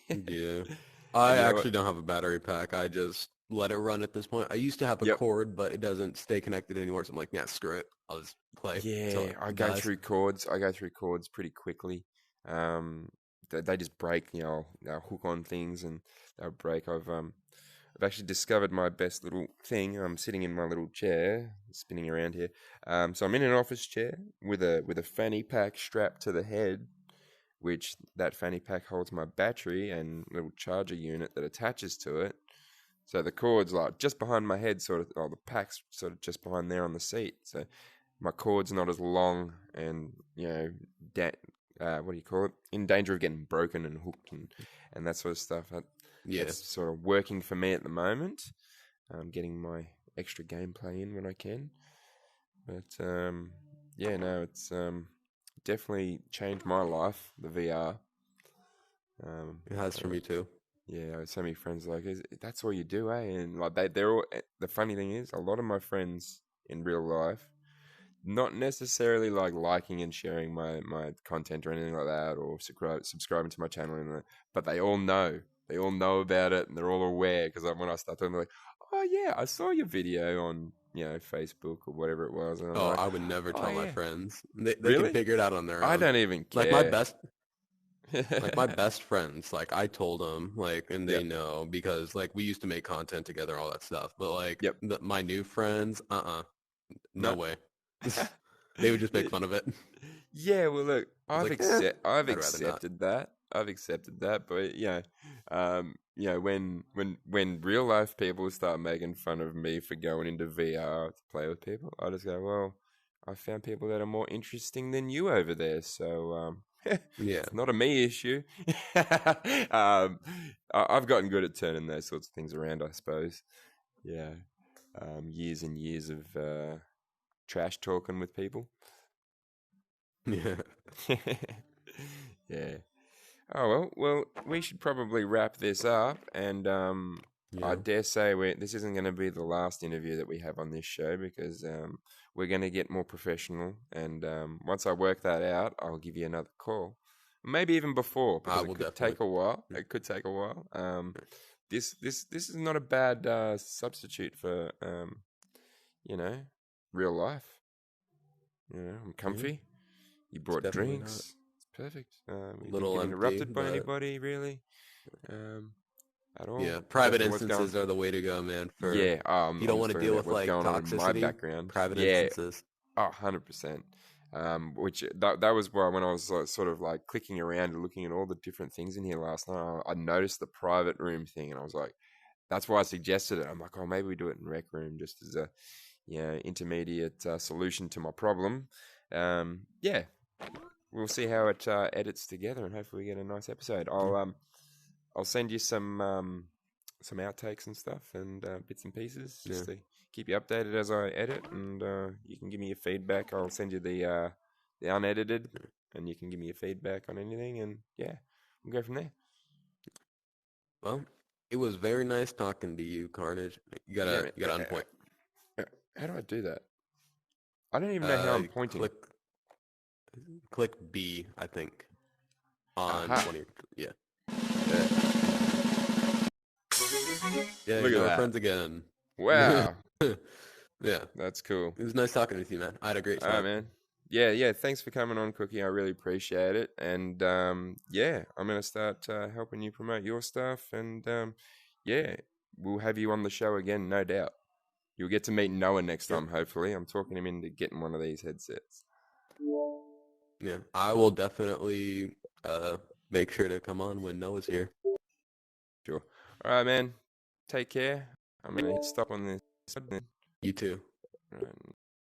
Yeah. And I you know what? actually don't have a battery pack. I just let it run at this point. I used to have a Yep. cord, but it doesn't stay connected anymore. So I'm like, yeah, screw it. I'll just play till Yeah, it dies. I go through chords pretty quickly. Um, they just break. They'll hook on things and they'll break. I've actually discovered my best little thing. I'm sitting in my little chair, spinning around here. So I'm in an office chair with a fanny pack strapped to the head, which that fanny pack holds my battery and little charger unit that attaches to it. So the cord's like just behind my head, sort of, or the pack's sort of just behind there on the seat. So my cord's not as long and, what do you call it? In danger of getting broken and hooked and that sort of stuff. That's sort of working for me at the moment. I'm getting my extra gameplay in when I can. But, it's definitely changed my life, the VR. It has for me too. Yeah, so many friends like, that's all you do, eh? And like they're all. The funny thing is, a lot of my friends in real life, not necessarily like liking and sharing my content or anything like that, or subscribing to my channel, but they all know. They all know about it, and they're all aware because when I start talking, they're like, "Oh yeah, I saw your video on Facebook or whatever it was." And I'm like, I would never tell my friends. They really? can figure it out on their own. I don't even care. Like my best friends, like I told them, like, and they know because like we used to make content together, all that stuff. But like my new friends, no way. They would just make fun of it. Yeah, well, look, I've like, accepted that. I've accepted that, but when real life people start making fun of me for going into VR to play with people, I just go, well, I found people that are more interesting than you over there, so it's not a me issue. I've gotten good at turning those sorts of things around, I suppose. Yeah, years and years of trash talking with people. Yeah. Yeah. Oh, well, we should probably wrap this up, and I dare say this isn't going to be the last interview that we have on this show because we're going to get more professional, and once I work that out, I'll give you another call. Maybe even before, because it could take a while. It could take a while. This is not a bad substitute for real life. I'm comfy. You brought drinks. It's perfect. You didn't get interrupted by anybody, really, at all. Yeah, private instances are the way to go, man. You don't want to deal with like toxicity. In my background. Private instances. 100%. Which that was why when I was sort of like clicking around and looking at all the different things in here last night, I noticed the private room thing, and I was like, that's why I suggested it. I'm like, oh, maybe we do it in RecRoom just as a intermediate solution to my problem. We'll see how it edits together, and hopefully we get a nice episode. I'll send you some outtakes and stuff and bits and pieces just to keep you updated as I edit, and you can give me your feedback. I'll send you the unedited, and you can give me your feedback on anything, and we'll go from there. Well, it was very nice talking to you, Carnage. You gotta on point. How do I do that? I don't even know how I'm pointing. Click B, I think. On 20. Yeah. Look at that. Friends again. Wow. Yeah. That's cool. It was nice talking with you, man. I had a great time. All right, man. Yeah. Thanks for coming on, Cookie. I really appreciate it. And I'm going to start helping you promote your stuff. And we'll have you on the show again, no doubt. You'll get to meet Noah next time, hopefully. I'm talking him into getting one of these headsets. Yeah, I will definitely make sure to come on when Noah's here. Sure. All right, man. Take care. I'm going to stop on this. You too. Right.